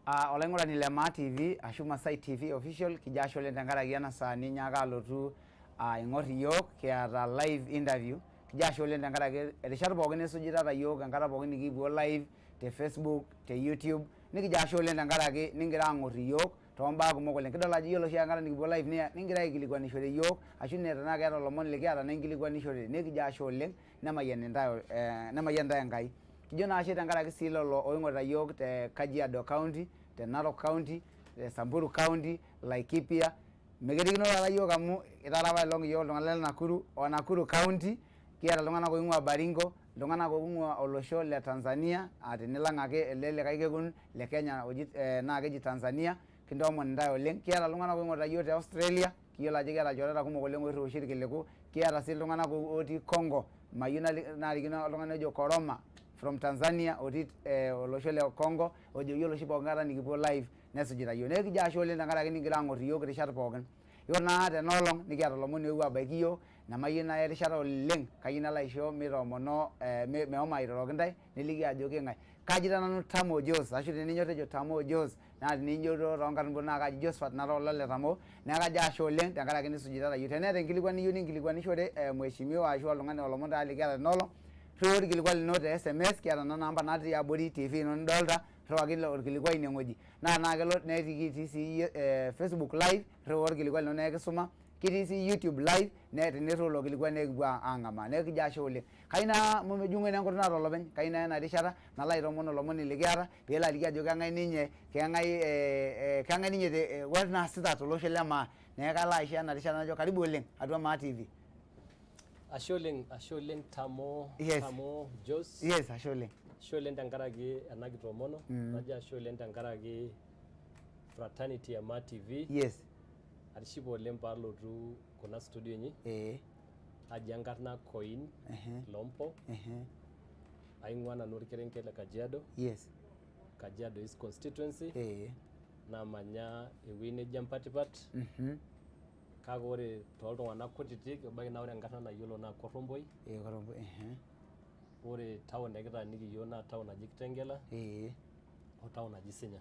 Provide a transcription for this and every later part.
Olaingurani le Ma TV ashu Masai TV official kijasho le tenkaraki ena saa ninyaka alotu aing'or iyiok kiata live interview kijasho le tenkaraki erishata pookin esujita iyiok enkata pookin nikipuo live te Facebook te YouTube nikijasho le tenkaraki ningira aing'or iyiok tombaa kumok oleng kidol ajo iyiolo oshi enkata nikipuo live ningira aikilikwanishore iyiok ashu tenaa keeta lomon likiata nikilikwanishore nikijasho oleng nemayian ntae Enkai kijo naa ashe tenkaraki sii lelo oing'orita iyiok te Kajiado County te Narok County te Samburu County Laikipia mekerikino taata iyiok amu itaara apa iyiok iltung'anak le Nakuru o Nakuru County kiata iltung'anak oing'ua Baringo iltung'anak oing'ua olosho le Tanzania tenilang ake ele likae kekun le Kenya oji naa keji Tanzania kintoomon ntae oleng kiata iltung'anak oing'orita iyiok te Australia kiyiolo ajo kiata ilchoreta kumok oleng oirriu irkiliku kiata sii iltung'anak otii Congo mayieu narikino oltung'ani ojo Koroma from Tanzania otii olosho le Congo ojo iyiolo oshi pookin kata nikipuo live nesujita iyiok neeku kijo ashe oleng tenkaraki nigira aing'or iyiok irishat pookin iyiolo naa tenaolong nikiata lomon oewuo abaiki iyiok nemayieu naya erishata oleng kayieu nalo aisho mitoomono mehomo airoroki ntae neliki ajo keng'ae kaji taa nanu Tamo Jose ashu teninyo tejo Tamo Jose naa teninyoto toonkarn naa kaji Josephat Narok le Tamo neeku kajo ashe oleng tenkaraki nisujitata iyiok teneeta enkilikuan niyieu ninkilikwanishore mheshimiwa ashu oltung'ani olomon taa likiata tenaolong riwaa orkilikuai lino te SMS kiata nena namba natii abori TV ino nidolta riwaki orkilikuai inewueji naa kelo netii sii Facebook live riwaa orkilikuai lino nekisuma kitii sii YouTube live teniriwaa ilo kilikuai nekipuo aang'amaa neeku kijo ashe oleng kayieu naa memejung'oi naa enkutuk naata olopeny kayieu naa ena rishata nalo aitoomon olomoni likiata peelo aliki ajo keng'ae ninye what naasita tolosho le maa neeku kalo aisho ena rishata najo karibu oleng atua Ma TV. Ashe oleng Tamo Jose. Yes, ashe oleng. Ashe oleng tenkaraki ena kitoomono. Najo ashe oleng tenkaraki fraternity ya Ma TV. Yes. Atishipa oleng paalotu kuna studio inyi. Aji enkarna Koin, Lompo. Aing'ua nanu orkerenket le Kajiado. Yes. Kajiado East Constituency. Namanya ewueji neji Empatipat. Kake ore tooltung'anak kutitik ebaiki naa ore enkarna nayiolo naa Koromboi. Koromboi. Ore town nikitaaniki iyiok naa town naji Kitengela. O town naji Sinya.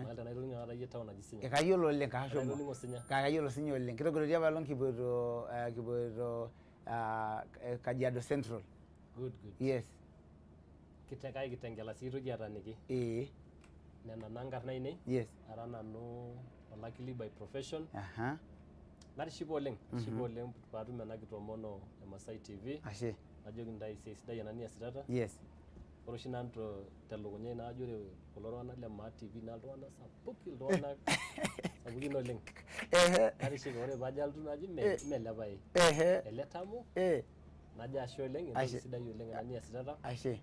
Maata tenaitoki aikata yie town naji Sinya. Kayiolo oleng kashomo. Kayiolo Sinya. Kayiolo Sinya oleng. Kitogiroti apa olong kipoito Kajiado Central. Good. Yes. Kitekai Kitengela sii toki ataaniki. Nena naa nkarn ainei. Yes. Ara nanu olakili by profession. Natishipa oleng paatum ena kitoomono e Masai TV. Ashe. Najoki ntae sidai ena niasitata. Yes. Ore oshi nanu telukunya ai najo ore kulo tung'anak le Ma TV naa iltung'anak sapukin oleng. Natishipa ore paajo alotu naji melepai. Ele Tamo. Najo ashe oleng entoki sidai oleng ena niasitata. Ashe.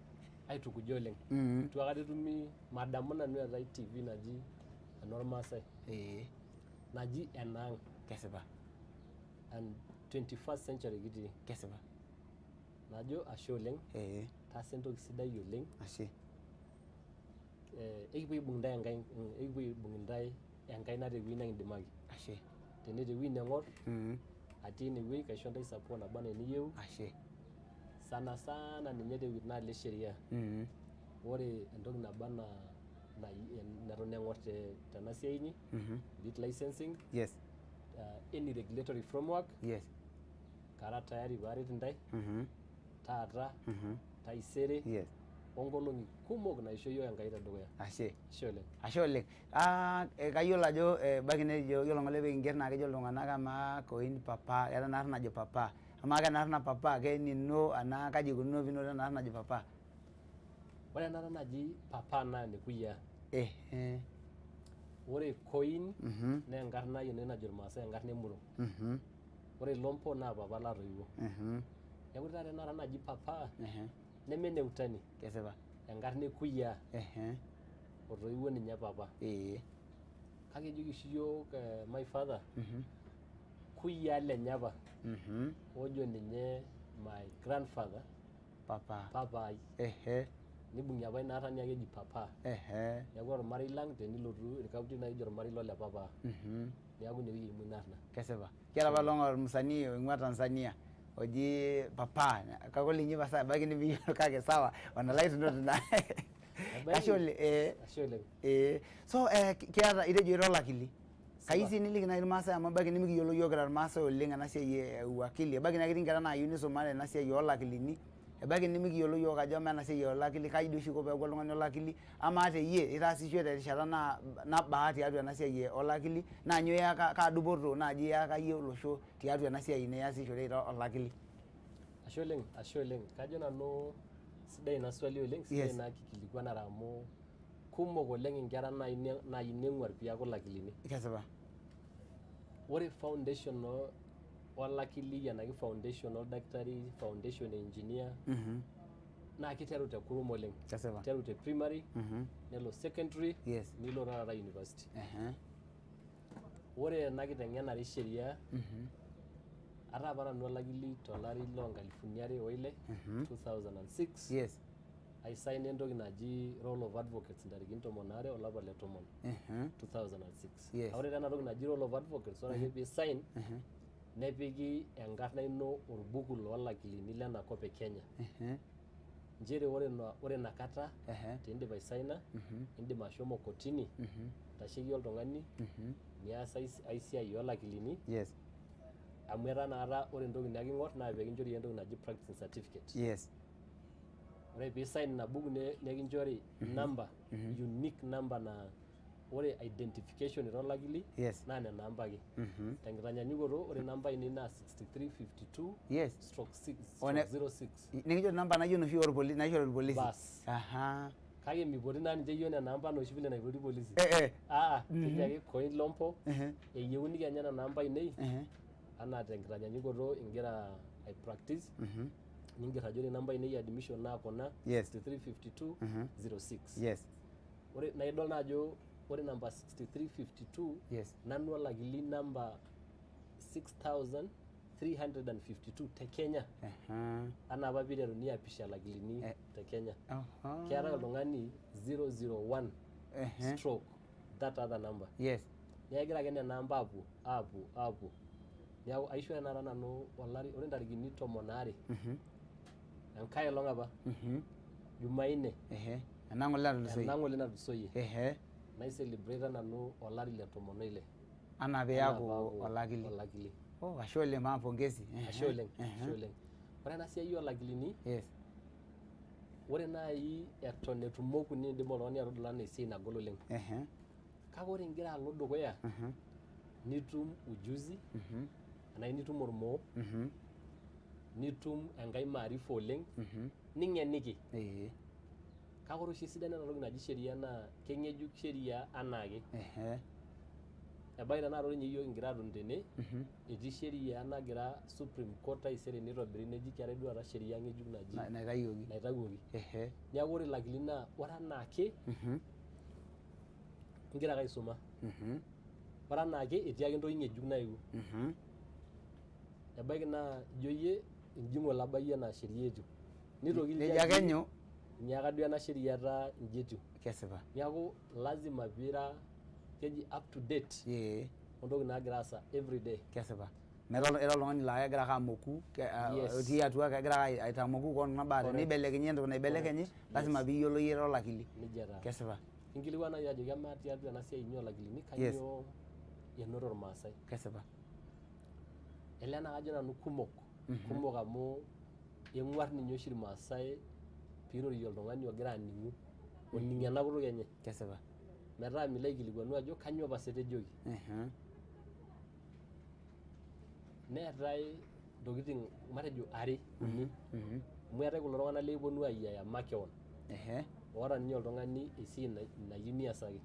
Aitukuja oleng. Itu aikata etumi madamu nanu eetai TV naji enormaasai. Naji Enaang. Kesipa. And 21st century kitii. Kesipa. Najo ashe oleng. Taasa entoki sidai oleng. Ashe. Ekipuo aibung' ntae enkaina tewueji nikindimaki. Ashe. Tenetii ewueji neng'or. Atii inewueji kaisho ntae support naba enaa eniyieu. Ashe. Sana ninye tewueji naalo sheria. Ore entoki naba neton eng'or tena siai inyi. Bit licensing. Yes. Any regulatory framework. Yes. Kara tayari paaret ntae. Taata. Taisere. Yes. Onkolong'i kumok naisho iyiok Enkai tedukuya. Ashe. Ashe oleng. Ashe oleng. Kayiolo ajo ebaiki nejo iyiolo ng'ole pekingerr naa kejo iltung'anak amaa Koin Papaa keeta ena arna najo Papaa. Amaa kena arna Papaa kenino anaa kaji ikununo piinoto ena arna najo Papaa? Ore ena arna naji Papaa naa ene Kuyiaa. Ore Koin naa enkarna ai najo irmaasai enkarna emurua. Ore Lompo naa papa latoiwuo. Neeku ore taata ena arna naji Papaa neme ene utani. Kesipa. Enkarna e Kuyiaa. Otoiwuo ninye papa. Kake ejoki oshi iyiok my father. Kuyiaa lenye apa. Ojo ninye my grandfather. Papa ai. Nibung'i apa ina arna niake eji Papaa. Neeku ormarei lang tenilotu irkaputi naijo ormarei lole Papaa. Neeku inewueji eimu ina arna. Kesipa. Kiata apa olong msanii oing'ua Tanzania oji Papaa. Kagol inyi pasa ebaiki nimiyiolo kake sawa. Wanalai tunoto na. Ashe oleng. So kiata itejo ira olakili. Kaisi niliki nai irmaasai amu ebaiki nimikiyiolo yiok kira irmaasai oleng ena siai e uwakili. Ebaiki naa ketii nkera naayieu nisumare ena siai oolakilini. Ebaiki nimikiyiolo yiok ajo amaa ena siai olakili kaji doi oshi iko peeku oltung'ani olakili. Amaa teyie itaasishe terishata nabaa tiatua ena siai olakili naa nyoo iyaka kaa dupoto naaji iyaka iyie olosho tiatua ena siai niasishore ira olakili. Ashe oleng. Kajo nanu sidai ina swali oleng, sidai ina kikilikuanare amu kumok oleng inkera naayieu neng'uarr piaku ilakilini. Kesipa. Ore foundation olakili enaki foundation oldakitari, foundation engineer naa kiteru te kurum oleng. Kesipa. Kiteru te primary, nelo secondary, nilo taata university. Ore ena kiteng'enare sheria ata apa nanu olakili tolari loo 2006 2006. Yes. Aisign entoki naji Role of Advocates ntarikini 12 olapa le 10 2006. Yes. Ore ena toki naji Role of Advocates ore ake pee sign nepiki enkarna ino orbuku loolakilini lenakop e Kenya. Njere ore inakata tiindip aisaina indim ashomo kotini tasheki oltung'ani nias ai siai oolakilini. Yes. Amu etaa naata ore entoki niking'orr naa peekinchori entoki naji practicing certificate. Yes. Ore pee sign ina buku nekinchori number, unique number na ore identification ira olakili naa nena amba ake. Tenkitanyanyukoto ore namba ine naa 6352/6/06. Nikinchori namba naijio inoshi orpolisi naishori irpolisi. Bas. Kake mipoti naa ninche yiok nena amba noshi vile naipoti polisi. Keji ake Koin Lompo. Eyieuni kenya nena amba ainei anaa tenkitanyanyukoto ingira ai practice. Ningerr ajo ore namba ainei admission naa kuna 6352/06. Yes. Ore naidol naa ajo ore namba 6352 nanu olakili namba 6352 te Kenya. Anaa apa piiteruni aapisha ilakilini te Kenya. Keetai oltung'ani 001 stroke that other number. Yes. Neegira ake nena amba aapuo. Neeku aisho enara nanu olari ore ntarikini 12 enkai olong apa Jumanne enang'ole natulusoyie naicelebrate nanu olari le 16 anaa peeyaku olakili. Ashe oleng maa pongezi. Ashe oleng. Ore ena siai olakilini ore naaji eton etumoku niindim oltung'ani atodua enaa esiai nagol oleng. Kake ore ingira alo dukuya nitum ujuzi enaa nitum ormoo nitum enkai maarifa oleng ning'eniki. Kake ore oshi esidano ena toki naji sheria naa keng'ejuk sheria anaake. Ebaiki tenakata ore ninye yiok kigira atoni tene etii sheria nagira Supreme Court taisere nitobiri neji keetai duo taata sheria ng'ejuk naji naitawuoki. Neeku ore ilakilini naa ore anaake igira ake aisuma. Ore anaake etii ake entoki ng'ejuk naewuo. Ebaiki naa ijo yie inji ng'ole abayie ena sheria etiu. Nitoki nejia kenyu nyaaka duo ena sheria etaa inji etiu. Kesipa. Neeku lazima piira keji up to date. Ontoki naagira aasa every day. Kesipa. Metaa ira oltung'ani laa kegira ake amoku etii atua kegira aitamoku koon kuna baa tenibelekenyi entoki naibelekenyi lazima piiyiolo yie ira olakili. Nejia taa. Kesipa. Kinkilikuan naaji ajo kemaa tiatua ena siai inyi olakilini kanyoo enoto irmaasai. Kesipa. Ele naa kajo nanu kumok amu eng'uarr ninye oshi irmaasai piirorie oltung'ani ogira aning'u oning' ena kutuk enye. Kesipa. Metaa milo aikilikuanu ajo kanyoo pasa etejoki. Neetai ntokitin matejo are uni amu eetai kulo tung'anak likipwonu aayiaya makeon oota ninye oltung'ani esiai nayieu niasaki.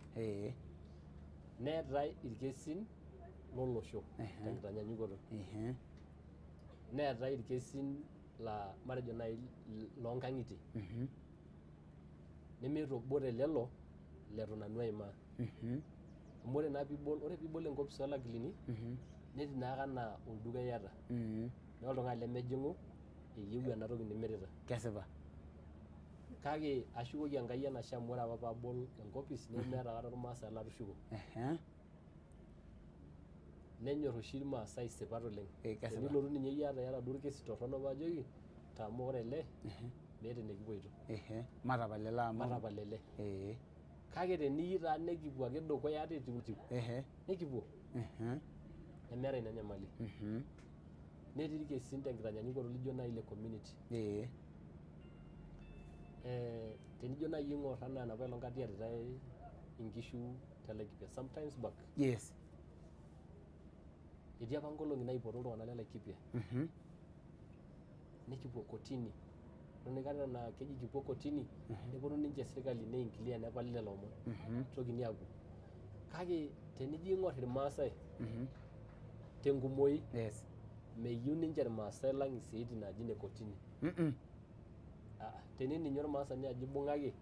Neetai irkesin lolosho tenkitanyanyukoto. Neetai irkesin laa matejo naaji loonkang'itie nemeeta obo telelo letu nanu aimaa. Amu ore naa piibol enkopis oolakilini netiu naake anaa olduka iyata. Naa oltung'ani lemejing'u eyieu ena toki nimirita. Kesipa. Kake ashukoki Enkai enashe amu ore apa paabol enkopis nemeeta aikata irmaasai latushuko. Nenyorr oshi irmaasai sipat oleng. Tenilotu ninye iyata iyata duo orkesi torrono paajoki amu ore ele meeta enekipuoito. Matapalela amu. Matapalele. Kake teniyieu nekipuo ake dukuya ate tiutiu. Nekipuo. Nemeeta ina nyamali. Netii irkesin tenkitanyanyukoto lijo nai le community. Tenijo nai ing'or anaa enapailong katiaritae inkishu te sometimes back. Yes. Etii apa nkolong'i naipoto iltung'anak le Laikipia. Nekipuo kotini. Ronekata na keji kipuo kotini, neponu ninche serikali neingilia nepali lelo omon. Tokini apuo. Kake tenijo ing'or irmaasai tenkumoi, meyieu ninche irmaasai lang isiaitin naaji ne kotini. Tenining ormaasani ajo ibung'aki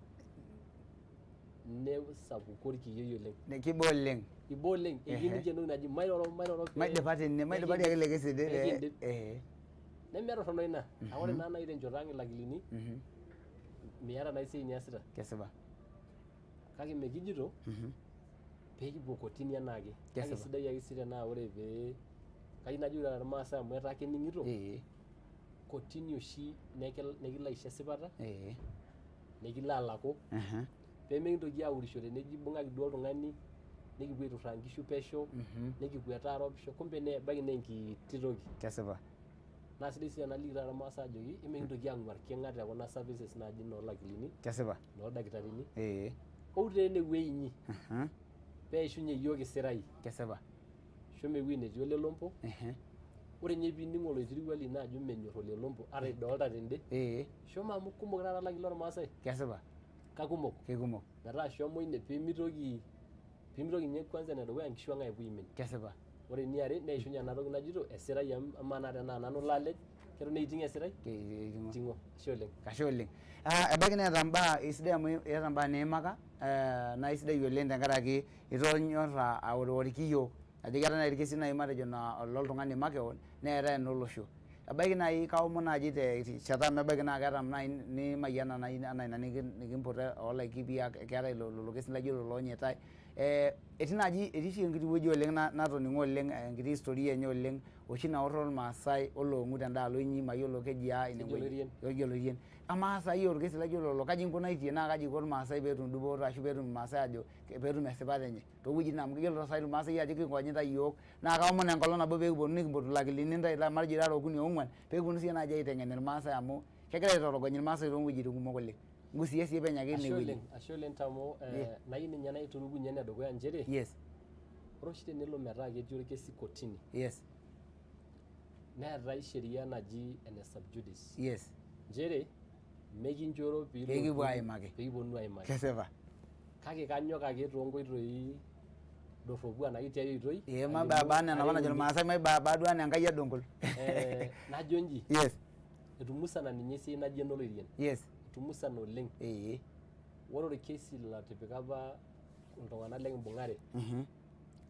nesapuku orkiyioi oleng. Nekiba oleng. Iba oleng. Eyieu ninche entoki naji mairoro. Maidipa tene, maidipari ake ele kesi. Nemeeta torrono ina. Ore naa nai tenchoto ang' ilakilini, miata naa esiai niasita. Kesipa. Kake mekijito peekipuo kotini enaake. Kake sidai ake sii tenaa ore pee kayieu najo irmaasai amu etaa kening'ito. Kotini oshi nekilo aisho esipata. Nekilo alaku. Peemekintoki aurisho teneji ibung'aki duo oltung'ani nekipuo aiturraa nkishu pesho, nekipuo aaropisho, kumbe nebaiki naa enkiti toki. Kesipa. Naa sidai sii enaliki taata irmaasai ajoki emekintoki aang'uar king'at tekuna services naaji noolakilini. Kesipa. Noldakitarini. Ou taa enewuei inyi. Peishunye iyiok isirai. Kesipa. Shomo ewuei netii ole Lompo. Ore nye piining oloitirua lino ajo menyor ole Lompo ata idolta tende. Shomo amu kumok taata lakili lormaasai. Kesipa. Kakumok. Kekumok. Metaa shomo ine piimitoki nye kwanza enedukuya nkishu ang' epuo aimin. Kesipa. Ore eniare neishunye ena toki najito esirai amaa naa tenaa nanu lalej keton eiting' esirai. Ting'o. Ashe oleng. Ashe oleng. Ebaiki neeta mbaa esidai amu eeta mbaa niimaka naa isidai oleng tenkaraki itonyorra aoriworiki iyiok ajo keeta nai irkesin nai matejo naa ololtung'ani makeon neetae enolosho. Ebaiki nai kaomon naaji terishata mebaiki naa keeta nai nimayiana nai enaa ina nikimputa oolaikipia keetae lelo kesin laijo lelo loonyitae. Etii oshi enkiti wueji oleng natoning'o oleng enkiti historia enye oleng oshi naorro irmaasai oloong'u tendaalo inyi mayiolo keji inewueji. Olorien. Amaa saai orkesi laijo lelo kaji inkunaitie naa kaji iko irmaasai peetum dupoto ashu peetum irmaasai ajo peetum esipata enye toowuejitin amu keyiolo saai irmaasai ajo kikonyita iyiok naa kaomon enkolong nabo peekiponu nikimpotu ilakilini matejo irara okuni ong'uan peekiponu siiyie naaji aiteng'en irmaasai amu kegira aitorogony irmaasai toowuejitin kumok oleng. Ngusie sii penyo ake inewueji. Ashe oleng Tamo, nayieu ninye naiturukunye enedukuya nchere. Yes. Ore oshi tenelo metaa ketii orkesi kotini. Yes. Neetae sheria naji ene sub judice. Yes. Nchere mekinchoro peekipuo aimaki. Peekiponu aimaki. Kesipa. Kake kanyok ake toonkoitoi dorropu anake tiai oitoi. Mababa anaa enapa najo irmaasai maibaba duo anaa enkai edongol. Najo nji. Yes. Etumusana ninye esiai naji enolorien. Yes. Etumusana oleng. Ore orkesi latipika apa iltung'anak lenkibung'are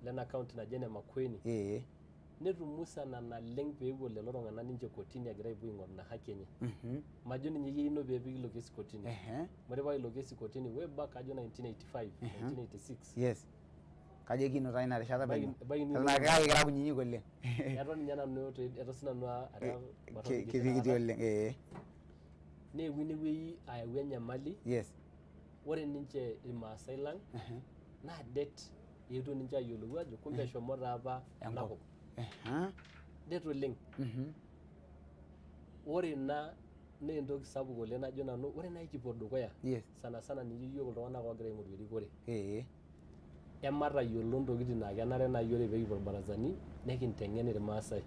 lena kaunti naji ene Koin. Netumusana naleng peepuo lelo tung'anak ninche kotini egira apuo aing'oru ina haki enye. Majo ninye keino peepiki ilo kesi kotini. Ore paa ilo kesi kotini way back ajo 1985, 1986. Yes. Kajo kinoto ina rishata penyo. Kake kira kunyinyik oleng. Eton ninye nanu eton sinanu ara kiti oleng. Neewuo inewuei ayau enyamali. Yes. Ore ninche irmaasai lang naa det eetuo ninche ayiolou ajo kumbe eshomo taa apa enakop. Det oleng. Ore ina naa entoki sapuk oleng najo nanu ore nai kipuo dukuya. Sana ninche iyiok iltung'anak oogira aing'oru erikore. Ematayiolo ntokitin naa kenare nai ore peekipuo irbarazani nekinteng'en irmaasai.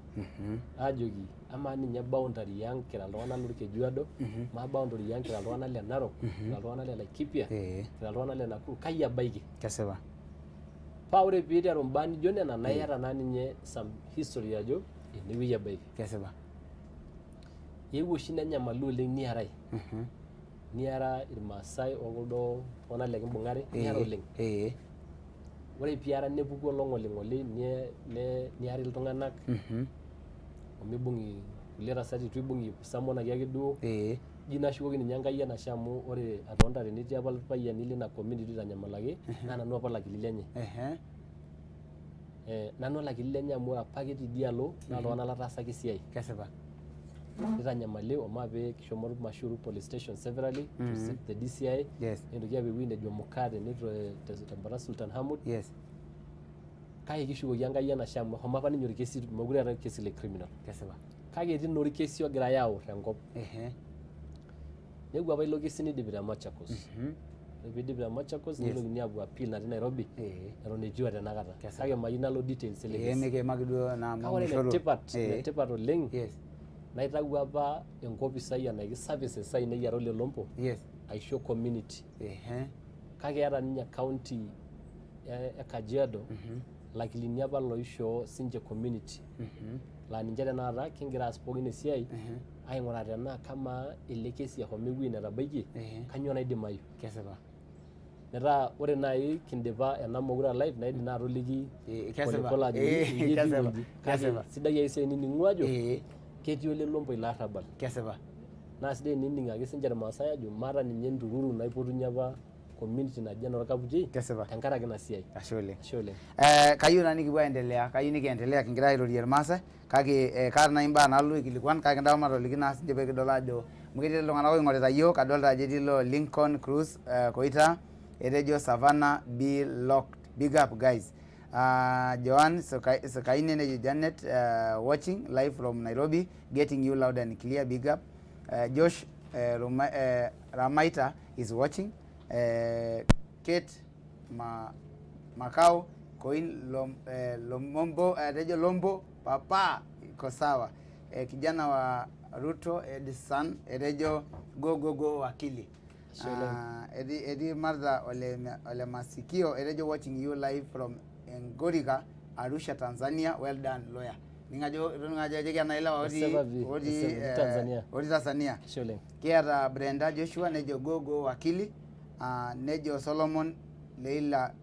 Aajoki amaa ninye boundary ang kira iltung'anak lorkejuado, maa boundary ang kira iltung'anak le Narok, kira iltung'anak le Laikipia, kira iltung'anak le Nakuru, kai ebaiki? Kesipa. Paa ore piiteru mbaa nijo nena naa iyata naa ninye some history ajo enewuei ebaiki. Kesipa. Eewuo oshi nenyamalu oleng niarai. Niara irmaasai okuldo tung'anak lekimbung'are, niara oleng. Ore piara nepuku olong'oling'oli niari iltung'anak omibung'i kulie tasati itu ibung'i samonaki ake duo. Ji nashukoki ninye Enkai enashe amu ore atonta tenetii apa irpayiani lina community oitanyamalaki naa nanu apa olakili lenye. Nanu olakili lenye amu apa ake tidialo naa iltung'anak lataasaki esiai. Kesipa. nitanyamali omape kishomo Mashuru police station severally to seek the DCI. Yes. Entoki ape winde jomukade nito tembara Sultan Hamud. Yes. Kake kishukoki Enkai enashamu homo apa ninye orkesi mekure eetae orkesi le criminal. Kesipa. Kake etii naa orkesi ogirai aworr enkop. Nepuo apa ilo kesi nidipi te Machakos. Pidipi te Machakos nitokini apuo appeal natii Nairobi eton etii tenakata. Kake mayieu nalo details ele kesi. Mikimaki duo na Ore enetipat oleng naitau apa enkopisai enaiki services ainei ara ole Lompo aisho community. Kake eeta ninye county e Kajiado lakilini apa loishoo sinche community. Laa ninche tenakata kingira aas pookin esiai aing'uraa tenaa kama ele kesi ehomo ewueji netabaikie kanyoo naidimayu. Kesipa. Metaa ore nai kindipa ena mokura live naidim naa atoliki kesipa. Kesipa. Sidai ake esiai nining'u ajo ketii ole Lompo ilo arrabal. Kesipa. Naa sidai nining' ake sinche irmaasai ajo maata ninye ntururu naipotunye apa community naji enorkaputi tenkaraki ina siai. Ashe oleng. Ashe oleng. Kayieu naa nikipuo nikiendelea kingira airorie irmaasai kake kaata nai imbaa naalo aikilikuan kake kintaku matoliki naa sinche peekidol ajo amu ketii iltung'anak oing'orita yiok adolta ajo etii ilo Lincoln Cruz Koita etejo Savannah be locked. Big up guys. Joan Sokaine nejo Janet watching live from Nairobi getting you loud and clear. Big up. Josh Ramaita is watching. Kate Macau Koin Lompo etejo Lompo Papaa iko sawa. Kijana wa Ruto Edison etejo go wakili. Edi Martha ole Masikio etejo watching you live from Ngorika Arusha Tanzania. Well done lawyer. Ningajo jana ila odi Tanzania. Kiata Brenda Joshua nejo go wakili. Nejo Solomon Leila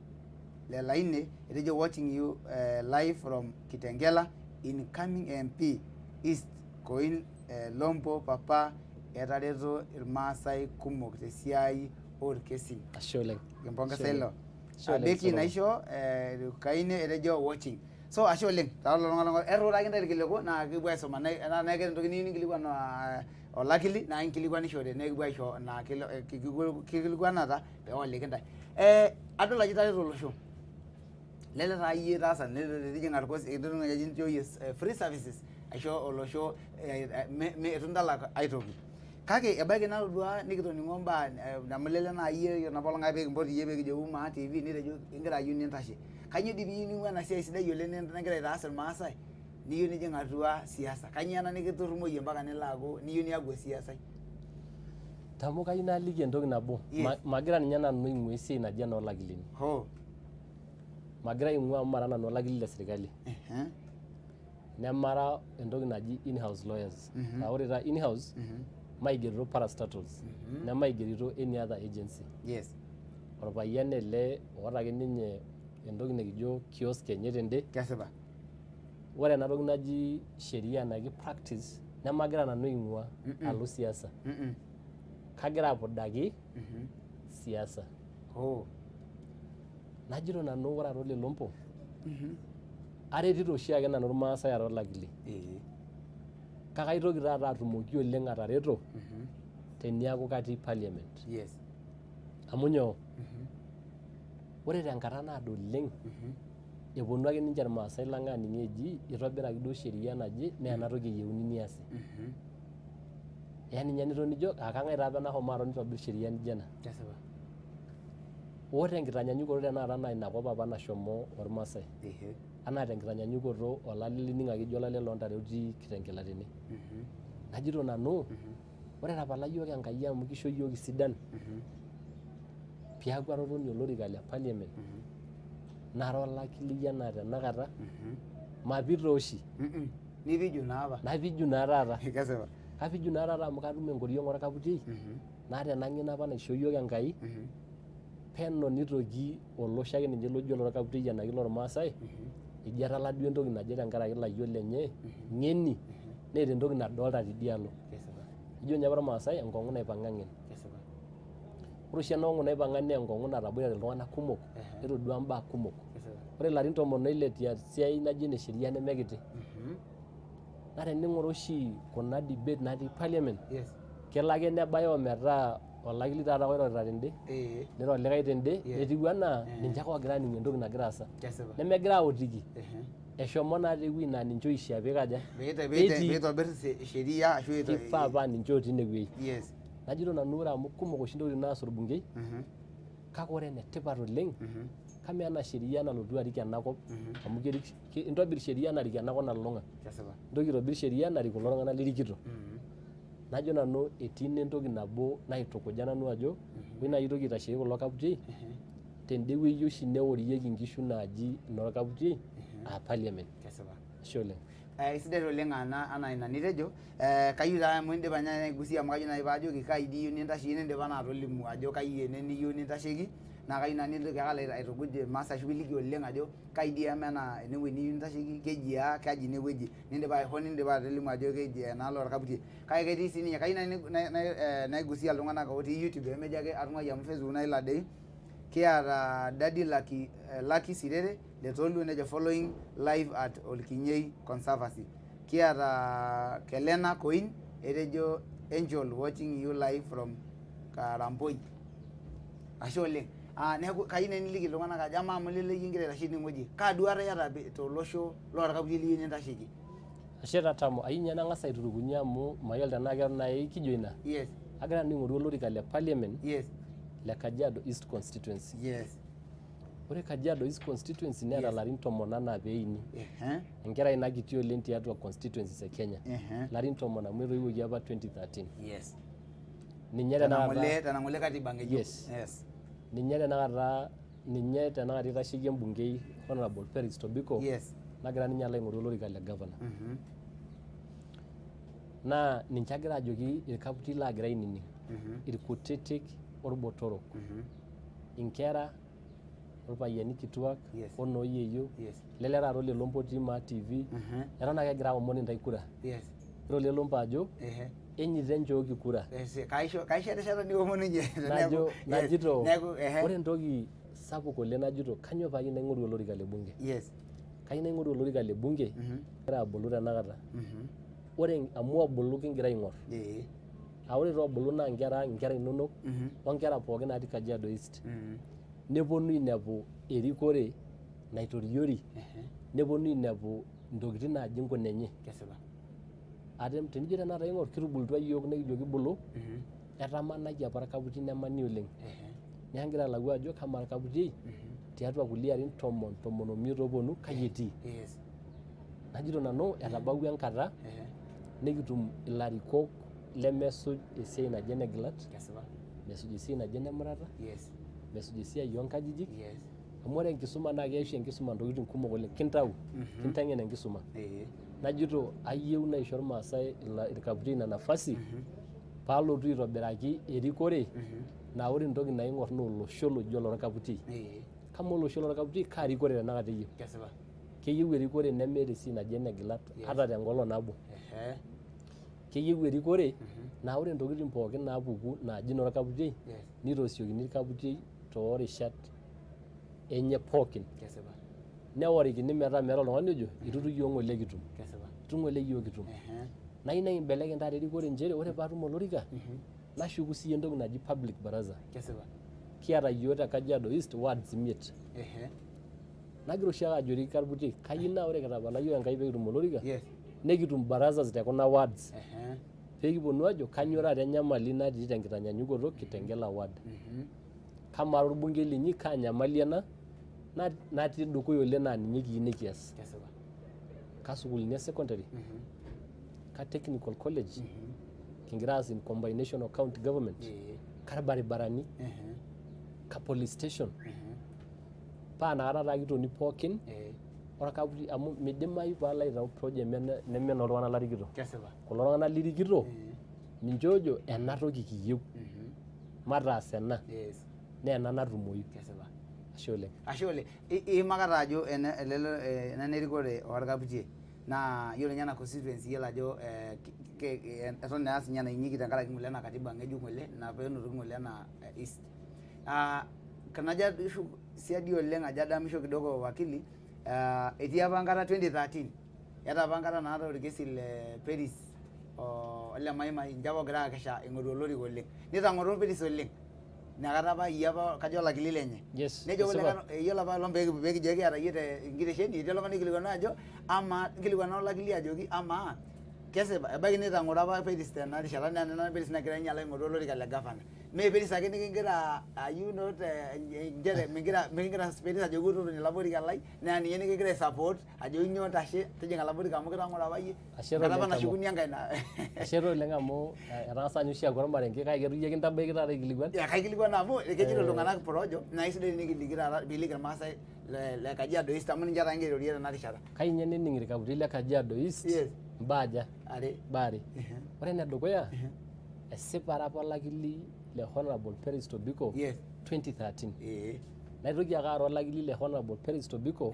Lelaine etejo watching you live from Kitengela. Incoming MP East Koin Lompo Papaa etareto irmaasai kumok tesiai orkesin. Ashe oleng. Kimpongeza hilo. Beki naisho Kaine etejo watching. So ashe oleng. Eruraki ntae irkiliku naa kipuo aisoma naa keeta entoki niyieu ninkilikuan olakili naa inkilikuanishore nekipuo aisho naa kikilikuanata peewaliki ntae. Adol ajo itareto olosho. Lele taa iyie taasa netijing'a irkosi eji free services aisho olosho etu ndalak aitoki. Kake ebaiki natodua nikitoning'o mbaa namulele naa iyie napolong'ai pekimpoti iyie pekijo Maa TV nitejo ingira ayieu nintashe. Kanyoo dii piyieu ning'ua ena siai sidai oleng nigira aitaas irmaasai niyieu nijing' atua siasa. Kanyoo ena nikiturrumoyie mpaka nilo aaku niyieu niaku esiasai? Tamu kayieu naaliki entoki nabo. Magira ninye nanu aing'ua esiai naji enoolakilini. Magira aing'ua amu mara nanu olakili le sirkali. Nemara entoki naji in-house lawyers. Ore taa in-house maigerito parastatals nemaigerito any other agency. Orpayian ele oota ake ninye entoki nikijo kiosk enye tende. Kesipa. Ore ena toki naji sheria naji practice nemagira nanu aing'ua alo siasa. Kagira apudaki siasa. Najito nanu ore ole Lompo aretito oshiake nanu irmaasai ara olakili. Kake aitoki taata atumoki oleng atareto teniaku katii parliament. Amu nyoo? Ore tenkata naado oleng eponu ake ninche irmaasai lang aaning' eji itobiraki duo sheria naje naa ena toki eyieuni niasi. Eya ninye nitoni ijo kang'ae taa apa nashomo aton nitobirr sheria nijo ena. Ore enkitanyanyukoto tenakata naa ina kop apa nashomo ormaasai. Anaa tenkitanyanyukoto olale lining' ake ijo olale loontare otii Kitengela tene. Najito nanu ore tapala yiok Enkai amu kisho yiok isidan piaku atotoni olorika le parliament nara olakili enaa tenakata mapito oshi. Nipiju naapa. Napiju naa taata. Kesipa. Kapiju naa taata amu katum enkoriong' orkaputiei naa tenang'eno apa naisho yiok Enkai peno nitoki olosho ake ninye loji olorkaputiei enaki lormaasai eji etala duo entoki naje tenkaraki ilayiok lenye ng'eni neeta entoki nadolta tidialo. Ijo nye apa irmaasai enkong'u naipang'a ng'en. Ore oshi ena kong'u naipang'a naa enkong'u nataboitare iltung'anak kumok netodua mbaa kumok. Ore ilarin 60 tiatua siai naji ene sheria nemekiti. na tening'or oshi kuna debate natii parliament yes kelo ake nebaya ometaa olakili taata oirorita tende niro likae tende netiu anaa ninche ake ogira aaning'u entoki nagira aasa nemegira aotiki eshomo naa tewueji naa ninche oishia peikaja peitobir sheria ashu kifaa paa ninche otii inewueji yes najito nanu ore amu kumok oshi ntokitin naas orbungei kake ore enetipat oleng kama ena sheria nalotu arik enakop amu intobir sheria narik enakop nalulung'a intoki aitobir sheria narik kulo tung'anak lirikito najo nanu etii entoki nabo naitukuja nanu ajo oi naaji itoki aitasheki kulo kaputiei tende wueji oshi neorieki nkishu naaji inorkaputiei parliament ashe oleng sidai oleng ana ina nitejo kayieu taa amu indipa ninye aigusia amu kayieu naaji paajoki kai dii iyieu nintasheki nindipa naa atolimu ajo kai ene niyieu nintasheki naa kayieu naa nintoki ake aitukuj irmaasai ashu piliki oleng ajo kai dii ama ena enewueji niyieu nintasheki keji kaji inewueji nindipa atolimu ajo keji enaalo orkaputi kake ketii sii ninye kayieu naigusia iltung'anak otii YouTube pemejo ake atung'uai amu Facebook nailo adei kiata Daddy Lucky Sirere letoluo nejo following live at Olkinyei Conservancy kiata Kelena Koin etejo Angel watching you live from Karampoi ashe oleng neeku kayieu niliki iltung'anak ajo amaa amu leleki ingira aitasheki inewueji kaa duata iyata tolosho loorkaputi liyieu nintasheki ashe tatamo ayieu ninye nang'as aiturukunye amu mayiolo tenaa keton naaji kijo ina yes agira nanu aing'oru olorika le parliament yes le Kajiado East Constituency yes ore Kajiado East Constituency neeta larin 10 anaa peini enkerai ina kiti oleng tiatua constituencies e Kenya larin 10 amu etoiwuoki apa 2013 yes ninye tenang'ole katiba ng'ejuk yes ninye tenakata itasheki embungei Honorable Peris Tobiko yes nagira ninye alo aing'oru olorika le governor naa ninche agira ajoki irkaputi laagira ainining irkutitik orbotorok inkera orpayiani kituak onooyeyio lele taata ole Lompo tima TV eton ake egira aomon intai kura ore ole Lompo ajo enyita enchooki kura kaisho erishata niomonu ninye najito ore entoki sapuk oleng najito kanyoo paayieu naing'oru olorika le bunge kayieu naing'oru olorika le bunge egira abulu tenakata ore amu abulu kingira aing'or ore toobulu naa nkera inonok onkera pookin natii Kajiado East neponu ainepu erikore naitoriori neponu ainepu ntokitin naaji nkunenye tenijo tenakata aing'or kitubulutua yiok nekijo kibulu etamanaki apa irkaputi nemani oleng neeku kigira alau ajo kama irkaputi tiatua kulie arin 15 ooponu kai etii najito nanu etabawua enkata nekitum ilarikok lemesuj esiai naji enegilat mesuj esiai naji enemurata mesuj esiai oonkajijik amu ore enkisuma naa keishu enkisuma ntokitin kumok oleng kinteng'en enkisuma najito ayieu naisho irmaasai irkaputi ina nafasi paalotu aitobiraki erikore naa ore entoki naing'or naa olosho loji olorkaputi kama olosho lorkaputi kaa rikore tenakata eyieu keyieu erikore nemeeta esiai naji enegilat hata tenkolong nabo keyieu erikore naa ore ntokitin pookin naapuku naaji norkaputi nitosiokini irkaputi toorishat enye pookin neworikini metaa meeta oltung'ani ojo itu yiok ng'ole kitum itu ng'ole yiok kitum nayieu naibelekeny taata erikore nchere ore paatum olorika nashuku sii entoki naji public baraza kiata yiok te Kajiado East wards 5 nagira oshi ake ajoki irkaputi kayieu naa ore kitapala yiok Enkai pekitum olorika nekitum barazas tekuna wards peekiponu ajo kanyioo taata enyamali natii tenkitanyanyukoto kitengela ward kama orbungei linyi kaa nyamali ena natii dukuya oleng naa ninye kiyieu nikias ka sukuulini e secondary ka technical college kingira aas in combination of county government ka baribarani ka police station paa nakata taa kitoni pookin orkaputi amu midimayu paalo aitau project neme noltung'anak larikito kulo tung'anak lirikito ninche ojo ena toki kiyieu mataas ena naa ena natumoyu ashe oleng iimakata ajo ena erikore orkaputi naa yiolo ninye ena constituency yiolo ajo eton eas ninye enainyieki tenkaraki ng'ole ena katiba ng'ejuk ng'ole ina peenotoki ng'ole ena east kanajo siadi oleng ajo adamisho kidogo wakili etii apa nkata 2013 Eta apa enkata naata orkesi le Paris ole Maimai ninche apa ogira akesha aing'oru olorika oleng. Nitang'oro Paris oleng. Inakata apa iyie apa kajo olakili lenye. Nejo iyiolo apa Lompo peekijo kiata iyie tenkitesheni etii oltung'ani oikilikwanu ajo amaa nkilikuana olakili ajoki amaa kesipa ebaiki nitang'oro apa Paris tena rishata naa nena Paris nagira ninye alo aing'oru olorika le gavana. Mee Paris ake nikingira ayieu nchere mikingira Paris ajoki totoni olapa orika lai naa ninye nikingira aisupport ajoki nyoo tashe tijing'a olapa orika amu kitang'oro apa iyie. Enkata apa nashukuni enkai naa. Ashe oleng amu etang'asa ninye oshiake ormarenke kake eitu iyie kintabaiki taata aikilikuan. Kaikilikuan amu kejito iltung'anak porojo naa isidai nikiliki taata piiliki irmaasai le Kajiado East amu ninche taata kigira airorie tena rishata. Kai ninye nening irkaputi le Kajiado East mbaa aja? Are. Ore enedukuya esipare apa olakili le Honorable Paris Tobiko 2013. Naitoki ake aaro olakili le Honorable Paris Tobiko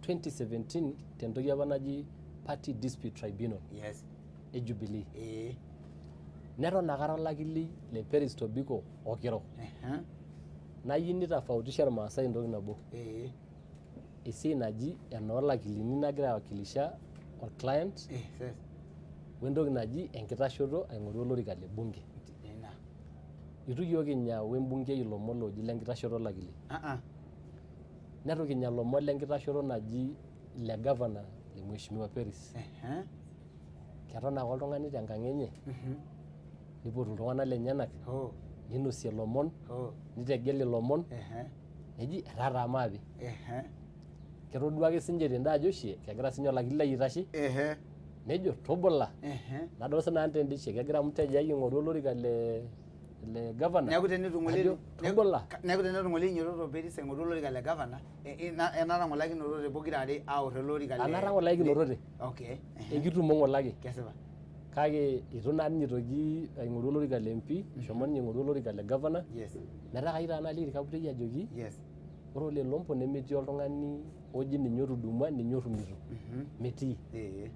2017 tentoki apa naji Party Dispute Tribunal e Jubilee. Neton ake ara olakili le Paris Tobiko okiro. Nayieu nitofautisha irmaasai entoki nabo. Esiai naji enoolakilini nagira awakilisha or-client wentoki naji enkitashoto aing'oru olorika le bunge. Itu yiok kinya wembungei ilomon looji lenkitashoto olakili. Netu kinya ilomon lenkitashoto naji le governor le Mheshimiwa Paris. Keton ake oltung'ani tenkang enye nipotu iltung'anak lenyenak ninosie ilomon nitegel ilomon neji etataa maapi. Ketodua ake sinche tende ajo oshi kegira sinye olakili lai aitashe nejo tobula nadol sinanu tende oshi kegira mteja ai aing'oru olorika le governor. Neeku tenetung'ole inyototo Paris aing'oru olorika le governor enatang'olakinotote pokira are aorr olorika le anatang'olakinotote. Ekitumo ng'olaki. Kesipa. Kake itu naa ninye itoki aing'oru olorika le MP eshomo ninye aing'oru olorika le governor. Metaa kai taa naliki irkaputei ajoki ore ole Lompo nemetii oltung'ani oji ninye otudumua ninye otumito. Metii.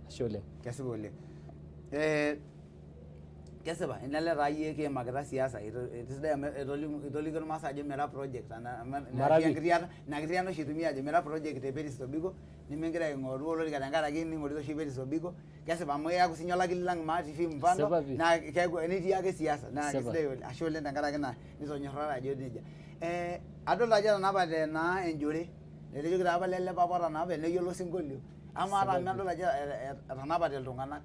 Ashe oleng. Kesipa oleng. Kesipa inele taa iyie kiimakita siasa etisidai amu etolikio irmaasai ajo mera project ina kitiana oshi itumia ajo mera project te Paris Tobiko nimingira aing'oru olorika tenkaraki ning'orita oshi Paris Tobiko. Kesipa amu eaku sinye olakili lang maa TV mfano naa keeku enetii ake siasa naa kisidai oleng. Ashe oleng tenkaraki naa nitonyorrara ajo nejia. Adol ajo etanapate naa enjore etejoki taa apa lele papa otanapate neyiolo osinkolio. Amaa taa adol ajo etanapate iltung'anak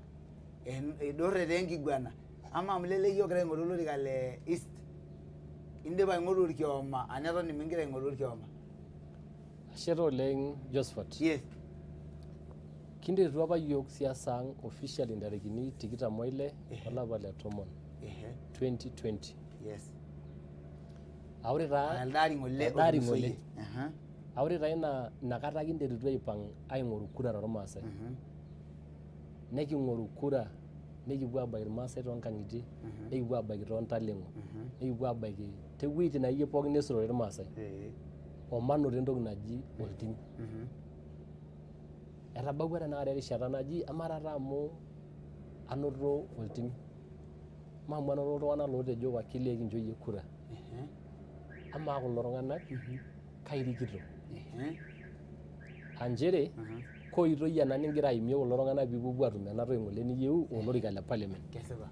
idurre taa enkiguana. Ama amu lele yiok gira aing'oru olorika le East indipa aing'oru orkioma aneton mingira aing'oru orkioma. Ashe oleng Josephat. Kinterutua apa yiok siasa ang official intarikini 26 olapa le tomon 2020. Aure taa eldari ng'ole. Aure taa inakata kinterutua aipang aing'oru kura tormaasai. Neking'oru kura nekipuo abaiki irmaasai toonkang'itie nekipuo abaiki toontaleng'o nekipuo abaiki tewueitin akeyie pookin nesotore irmaasai omanoto entoki naji oltim. Etabawua tenakata erishata naji amaa taata amu anoto oltim maamu anoto iltung'anak lootejo wakili ekincho yie kura. Amaa kulo tung'anak kairikito. Anjere koitoi ena nigira aimie kulo tung'anak piipuopuo atum ena toki ng'ole niyieu olorika le parliament. Kesipa.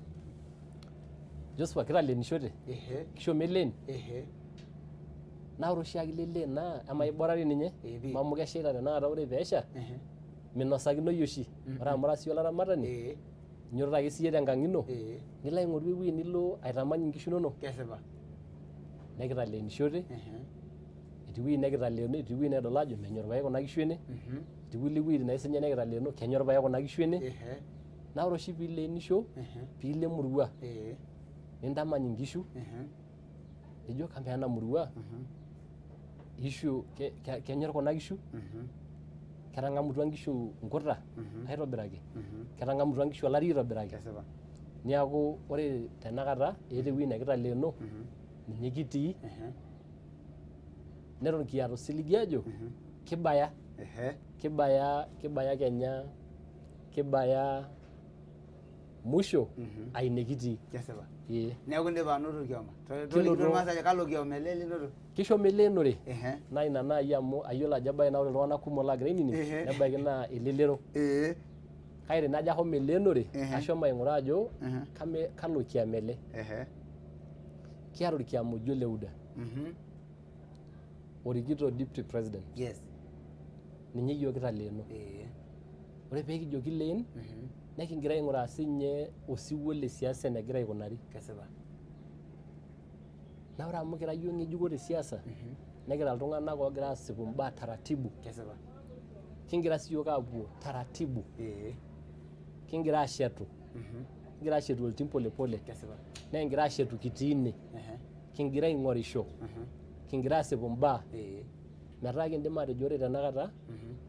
Josephat kitalenishote. Kishomo elen. Naa ore oshiake lelen naa ama iborari ninye mamu keshaita tenakata ore peesha minosakinoi oshi. Ore amu ira sii olaramatani inyototo ake siiyie tenkang ino nilo aing'oru ewueji nilo aitamany inkishu inonok. Kesipa. Nekitalenishote etii ewueji nekitaleeno etii ewueji nedol ajo menyor pae kuna kishu ene. Etii kulie wueitin naa sinye nekitaleeno kenyor pae kuna kishu ene. Naa ore oshi piilenisho piilo emurua nintamany inkishu nijo kamaa ena murua ishu kenyor kuna kishu ketang'amutua nkishu nkuta aitobiraki ketang'amutua nkishu olari aitobiraki. Niaku ore tenakata eeta ewueji nekitaleeno ninye kitii neton kiata osiligi ajo kibaya Kenya kibaya musho aine kitii. Kesipa. Neeku indipa anoto orkioma. Tolikito irmaasai ajo kalo kioma ele linoto. Kishomo eleenore naa ina naaji amu ayiolo ajo ebaiki naa ore iltung'anak kumok laagira ainining nebaiki naa elelero. Kake najo ahomo elenore ashomo aing'uraa ajo kalo kiama ele. Kiata orkiama ojo Leuda. Orikito Deputy President. Yes. Ninye yiok kitaleeno. Ore pee kijo kileen nekingira aing'uraa sinye osiwuo le siasa enegira aikunari. Kesipa. Na ore amu kira yiok ng'ejuko te siasa nekira iltung'anak oogira aasipu mbaa taratibu. Kesipa. Kingira sii yiok aapuo taratibu. Kingira ashetu. Kingira ashetu oltim pole pole. Kesipa. Nekingira ashetu kitiine. Kingira aing'orisho. Kingira aasipu mbaa. Metaa kindim atejo ore tenakata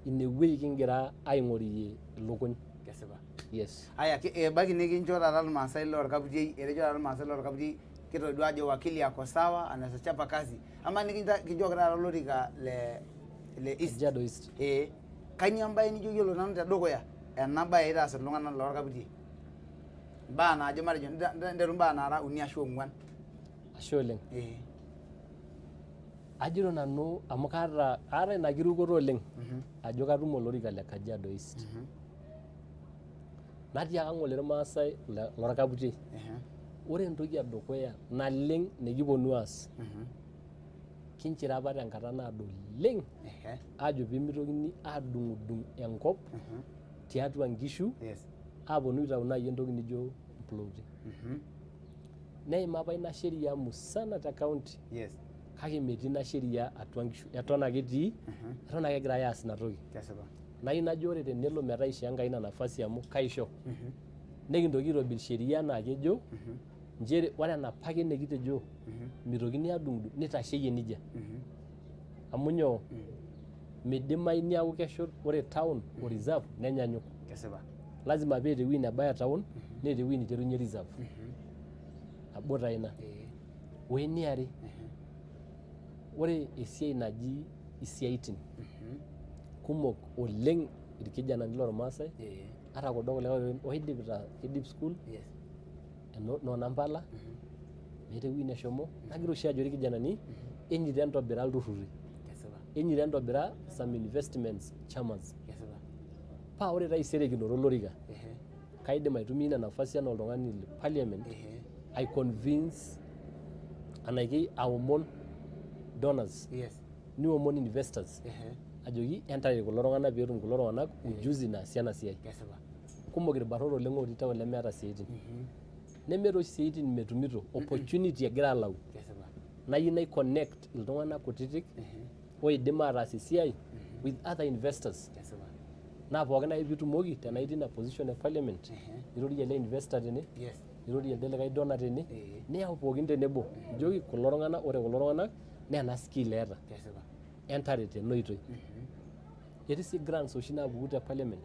inewueji kingira aing'orie ilukuny. Kesipa. Yes. Aya ebaiki nikincho taata irmaasai lorkaputiei, etejo taata irmaasai lorkaputiei kitodua ajo wakili yako sawa anachapa kazi. Ama nikijoki taata olorika le East. Kajiado East. Kanyio embaye nijo yiolo nanu tedukuya ena baye itaas iltung'anak lorkaputiei. Mbaa naajo matejo nteru mbaa naara 3 ashu 4. Ashe oleng. Ajito nanu amu kaata ina kirukoto oleng ajo katum olorika le Kajiado East. Natii ake ng'ole irmaasai lorkaputiei. Ore entoki edukuya naleng nikiponu aas. Kinchira apa tenkata naado oleng ajo peemitokini adung'udung enkop tiatua nkishu aponu aitau naaji entoki nijo mploti. Neima apa ina sheria musana te county. Kake metii ina sheria atua nkishu. Eton ake etii, eton ake egirai aas ina toki. Nayieu najo ore tenelo metaa ishoo Enkai ina nafasi amu kaisho. Nekintoki aitobir sheria naa kejo njere ore enapa ake nekitejo mitokini adung'udung nitasheyie nejia. Amu nyoo midimayu niaku kesho ore town o reserve nenyanyuk. Lazima pee ewueji nebaya town neeta ewueji niterunye reserve. Nabo taa ina. Weniare ore esiai naji isiaitin kumok oleng irkijanani lormaasai ata kuldo kulikae oidip school no Nampala meeta ewueji neshomo nagira oshi ajo irkijanani enyita entobira ilturruri. Enyita entobira some investments chamas. Paa ore taisere kinoto olorika kaidim aitumia ina nafasi enaa oltung'ani le parliament I convince anaiki aomon donors niomon investors ajoki entare kulo tung'anak peetum kulo tung'anak ujuzi naasie ena siai. Kumok irbarrot oleng otii town lemeeta siaitin. Nemeeta oshi siaitin metumito opportunity egira alau. Nayieu nai-connect iltung'anak kutitik oidim ataas esiai with other investors. Naa pookin ake piitumoki tenaa itii ina position e parliament nirorie ele investor tene nirorie elde likae donor tene niyau pookin tenebo ijoki kulo tung'anak ore kulo tung'anak naa ena skill eeta. Entare tena oitoi. Etii sii grants oshi naapuku te parliament.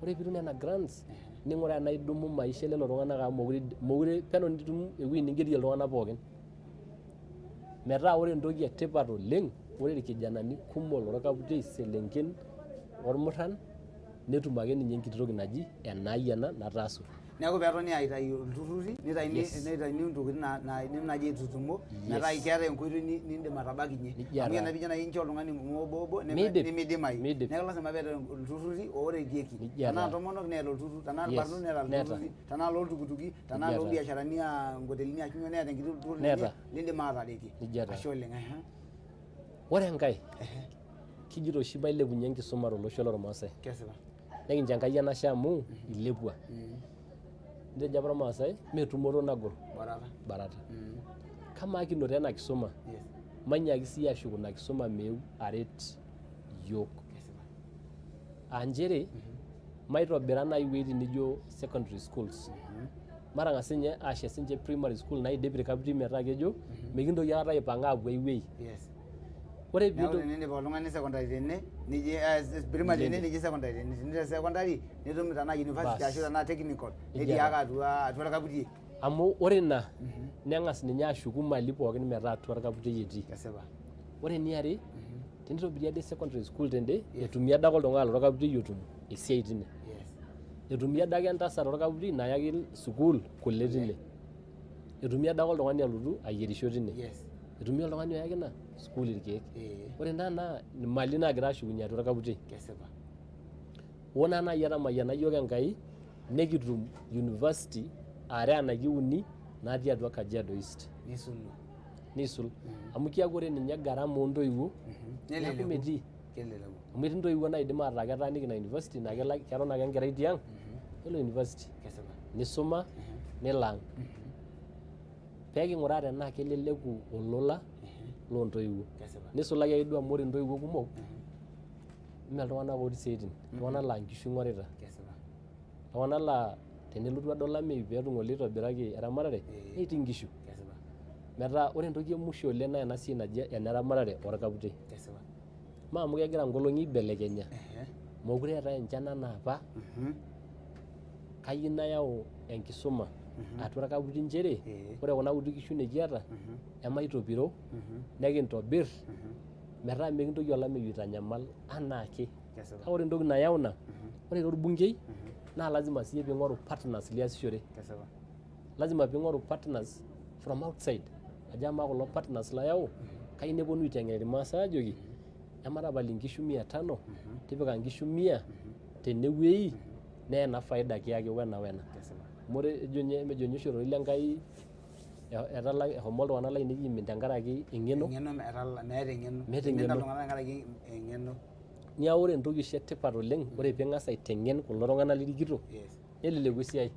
Ore piitum nena grants ning'uraa enaa idumu maisha elelo tung'anak amu mokure peno nitum ewueji nigerie iltung'anak pookin. Metaa ore entoki etipat oleng ore irkijanani kumok lorkaputiei selenken ormurran netum ake ninye enkiti toki naji enai ena nataasu. Neeku peetoni aitayu ilturruri nitaini ntokitin naidim naaji aitutumo metaa keeta enkoitoi niindim atabakinye. Amu enapijo naaji incho oltung'ani obo nimidimayu. Neeku lasima peeta ilturruri ooretieki. Tenaa ntomonok neeta olturrur, tenaa irbarnot neeta ilturruri, tenaa looltukutuki, tenaa loolbiasharani nkotelini ashu neeta enkiti turrur lindim ataretie. Ashe oleng. Ore enkae kijito oshi mailepunye enkisuma tolosho lormaasai. Nekincho Enkai enashe amu ilepua. Nitejo apa irmaasai metumoto nagol barata. Kamaa kinoto ena kisuma mainyaaki siyie ashuku ina kisuma meu aret yiok. Njere maitobira naaji iwuejitin nijo secondary schools. Matang'as ninye ashet sinche primary school naidip irkaputiei metaa kejo mikintoki aikata aipang'a aapuo ai wueji. Ore piidol nindip oltung'ani secondary tene nije primary tene nije secondary tene tenite secondary nitum tanaa university ashu tanaa technical netii ake atua irkaputiei. Amu ore ina neng'as ninye ashuku mali pookin metaa atua irkaputiei etii. Ore eniare tenitobiri ade secondary school tende etumi adake oltung'ani lorkaputiei otum esiai tine. Etumi adake entasat orkaputiei nayaki sukuul kule tine. Etumi adake oltung'ani alotu ayierisho tine. Etumi oltung'ani oyaki ina sukuul irkeek. Ore ina naa mali naagira ashukunye atua irkaputiei. Wona na yara mayana yoga Enkai nekitum university are anaki uni natii atua Kajiado East. Nisul. Amu kiakore ninye gharama ontoiwuo. Neeku metii. Amu etii ntoiwuo naidim ataa ketaaniki ina university naa keton ake enkerai tiang'. Nelo university. Nisuma nilang'. Peeking'uraa tenaa keleleku olola loontoiwuo. Nisulaki ake duo amu ore ntoiwuo kumok mee iltung'anak otii isiaitin. Iltung'anak laa nkishu ing'orita. Iltung'anak laa tenelotu ade olameyu peetum oloitobiraki eramatare netii nkishu. Metaa ore entoki emusho oleng naa ena siai naji eneramatare orkaputei. Maa amu kegira nkolong'i aibelekenya. Mokure eetae enchan enaa apa. Kayieu nayau enkisuma atua orkaputi nchere ore kuna kuti kishu nikiata emaitopiro nekintobirr metaa mekintoki olameyu aitanyamal anaake. Kake ore entoki nayau ina ore torbungei naa lazima siyie piing'oru partners liasishore. Lazima piing'oru partners from outside. Ajo amaa kulo partners layau kayieu neponu aiteng'en irmaasai aajoki ematapal inkishu 500 tipika nkishu 100 tenewuei nee ena faida kiyaki wena. Amu ejo nye oshi ororei lenkai eshomo iltung'anak lainei imin tenkaraki eng'eno. Meeta eng'eno. Niaku ore entoki oshi etipat oleng ore piing'as aiteng'en kulo tung'anak lirikito neleleku esiai.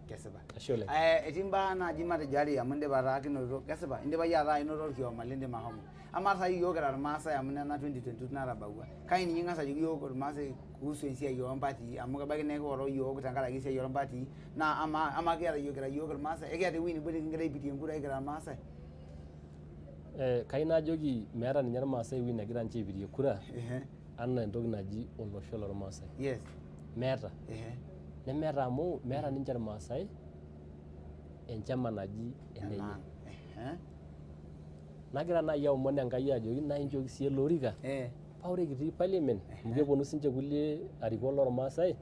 Ashe oleng. Etii mbaa naaji matejo are amu indipa taa kinoto kesipa indipa yie ataa inoto orkioma lindim ahomo. Amaa saai iyiok kira irmaasai amu nena 2022 natabawua. Kai ninye ing'as ajoki iyiok irmaasai kuhusu esiai oompatii amu kebaiki nekioro iyiok tenkaraki esiai oompatii naa amaa kiata iyiok kira iyiok irmaasai ekiata ewuei nebo nikigira aipitie inkurai kira irmaasai. Kai najoki meeta ninye irmaasai ewuei negira ninche aipitie kura anaa entoki naji olosho lormaasai. Meeta. Nemeeta amu meeta ninche irmaasai enchama naji enenye. Nagira naaji aomon Enkai ajoki naa inchooki sii ele orika paa ore kitii parliament amu keponu siinche kulie arikok lormaasai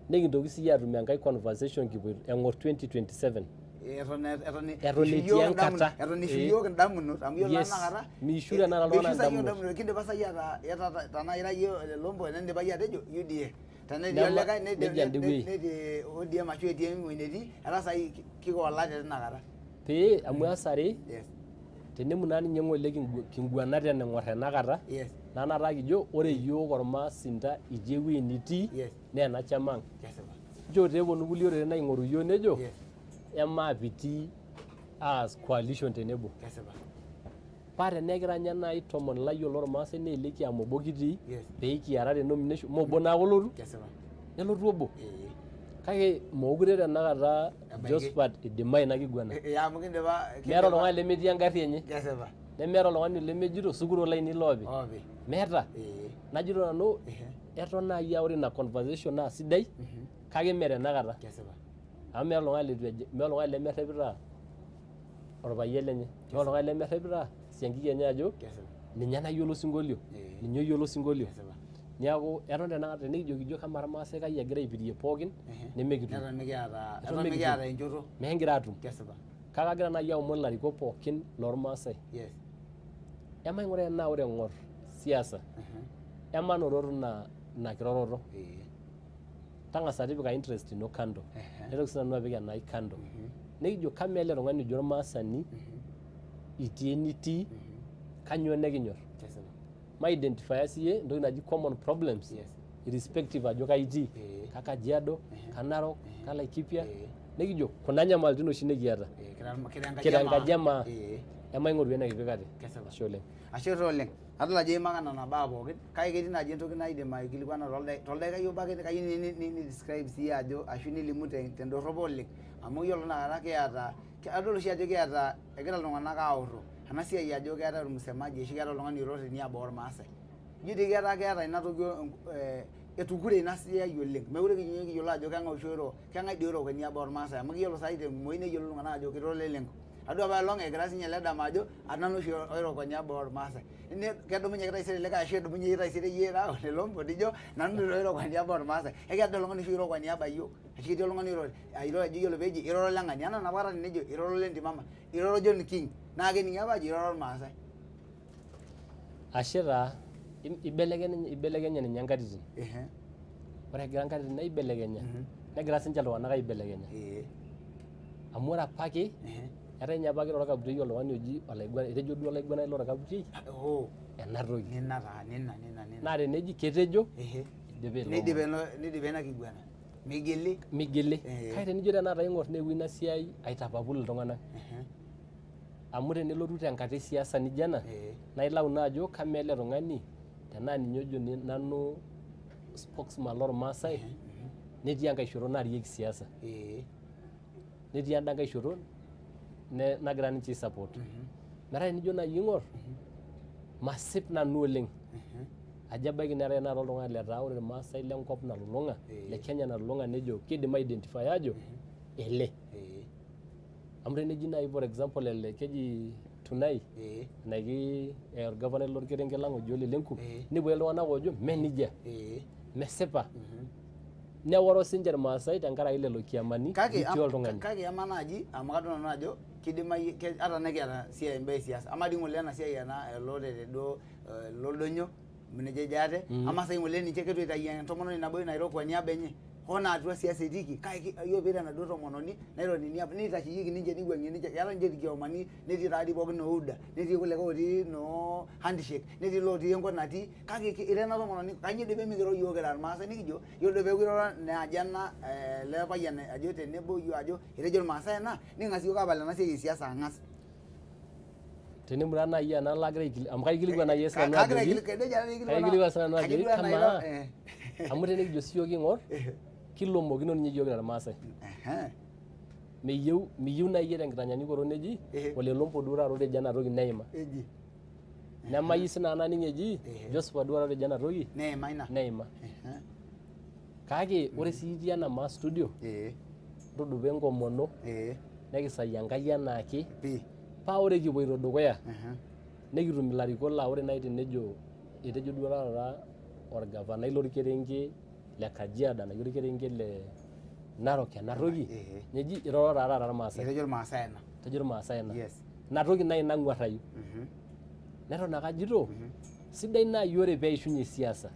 nekintoki siyie atum enkae conversation kipuo eng'or 2027. Eton etii enkata. Eton ishu iyiok indamunot amu yiolo tanakata miishu tenakata iltung'anak indamunot. Kindipa saai ataa tanaa ira yie Lompo nindipa yie atejo UDA. Tenetii olikae netii ODM ashu etii ewuei netii etaa saai kikoolate tinakata. Pee amu esare tenemu naa ninye ng'ole kingwanat eneng'or enakata naa nataa kijo ore iyiok ormaasinta itii ewuei nitii naa ena chama ang'. Nchoo teeponu kulie oreren aing'oru iyiok nejo emaa pitii aas coalition tenebo. Paa tenegira nye naaji tomon layiolo ormaasai neeleki amu obo kitii pee kiara te nomination moobo naa olotu nelotu obo. Kake mookure tenakata Josphat idimai ina kiguana. Meeta oltung'ani lemetii engarri enye. Nemeeta oltung'ani lemejito sukuru lainei loopi. Meeta. Najito nanu eton naaji ore ina conversation naa sidai kake mee tenakata. Amu meeta oltung'ani lemerrepita orpayian lenye. Meeta oltung'ani lemerrepita siankiki enye ajo ninye nayiolo osinkolio. Ninye oyiolo osinkolio. Niaku eton tenakata tenikijo kamaa irmaasai kai egira aipirie pookin nemekitum. Eton mikiata enchoto. Mekingira atum. Kake agira naaji aomon ilarikok pookin lormaasai. Emaing'uraa enaa ore eng'or siasa emanototo ina kiroroto. Tang'asa tipika interest ino kando. Naitoki sinanu apik enai kando. Nekijo kamaa ele tung'ani ojo ormaasani itii enitii kanyoo nekinyor. Ma-identify siyie entoki naji common problems irrespective ajo kai itii ka Kajiado, ka Narok, ka Laikipia nekijo kuna nyamalitin oshi nekiata. Kira enkaji emaa emaing'oru enekipik ate. Ashe oleng. Ashe oleng. Adol ajo imaka nena baa pookin kake ketii naaji entoki naidim aikilikuana toldakikai obo ake kayieu ni-describe siyie ajo ashu nilimu tendorropo oleng amu yiolo tenakata kiata adol oshi ajo kiata egira iltung'anak aorro ena siai ajo keetae ormusemaji ashu keetae oltung'ani oirorr teniaba ormaasai. Ijo dii keeta ina toki etukure ina siai oleng. Mekure kiyiolo ajo keng'ae dii oiro teniaba ormaasai amu kiyiolo saai tenkumoi neyiolo iltung'anak ajo ketii olelenko. Adua paelong egira sinye ele dama ajo nanu oshi oiro teniaba ormaasai. Kedumunye taisere likae ashu edumunye taisere yie ira ole Lompo nijo nanu oiro teniaba ormaasai. Ekeeta oltung'ani oshi oiro teniaba iyiok. Ashu ketii oltung'ani oiro ajo yiolo peeji iroro leng'ani enaa napakata tenejo iroro lentimama iroro John King naa keningi apa ajo iroro ormaasai. Ashe taa ibelekenye ninye nkatitin. ore egira nkatitin aibelekenya negira sinche iltung'anak aibelekenya amu ore apake etai ninye apake torkaputiei oltung'ani oji olaiguanani etejo duo olaiguanani lorkaputiei enatoki naa teneji ketejo nidipe ina kiguana migili kake tenijo tenakata aing'or neewuo ina siai aitapapul iltung'anak amu tenelotu tenkata esiasa nijo ena naa ilau naa ajo kamaa ele tung'ani tenaa ninye ojo nanu spokesman lormaasai netii enkae shoto naarieki siasa netii enda nkae shoto nagira ninche aisupport metaa tenijo naaji aing'or masip nanu oleng ajo ebaiki neetai tenakata oltung'ani letaa ore irmaasai lenkop nalulung'a le Kenya nalulung'a nejo kidim identify ajo ele amu teneji naaji for example ele keji Tunai naiki orgavanai lorkerenket lang oji Ole Lenku nepuo iltung'anak oojo menija mesipa neworo sinche irmaasai tenkaraki lelo kiamani etii oltung'ani kake ema naaji amu kadol nanu ajo kidimayu ata nekiata siai mbaa esiasa ama dii ng'ole ena siai ena elorere duo loldonyo nejeje ate ama sai ng'ole ninche ketu aitayu entomononi nabo nairokwa niaba enye hoo naa atua siasa etiki kake iyiolo pee enaduo tomononi naironi niaba neitasheyieki ninche neiwuang'ie ninche eeta ninche irkiomani netii taadii pookin noo UDA netii kulikae otii noo handshake netii lotii enkop natii kake ire ena tomononi kanyio dii pemikiro yiok kira irmaasai nikijo yiolo doi peeku irora naaji ena ele payian ajo tenebo yiok ajo etejo irmaasai ena niking'as yiok aapal ena siai esiasa ang'as tenemuraa naaji ena lagira amu kaikilikuan naaji sinanu ajoki kaikilikuan sinanu ajoki kamaa amu tenikijo siyiok king'or kilomokino ninye yiok kira irmaasai miyieu naaji yie tenkitanyanyukoto neji Ole Lompo duo taata otejo ena toki neima nemayieu sinanu aning eji Josephat duo taata otejo ena toki neima kake ore sii itii ena maa studio tudupa enkomono nekisai Enkai enaake paa ore kipuoito dukuya nekitum ilarikok laa ore naaji tenejo etejo duo taata orgavanai lorkerenket le Kajiado enaa orkerenket le Narok enatoki neji iroro taata irmaasai etejo irmaasai ena inatoki naaji nang'uarrayu neton ake ajito sidai naaji ore peishunye siasa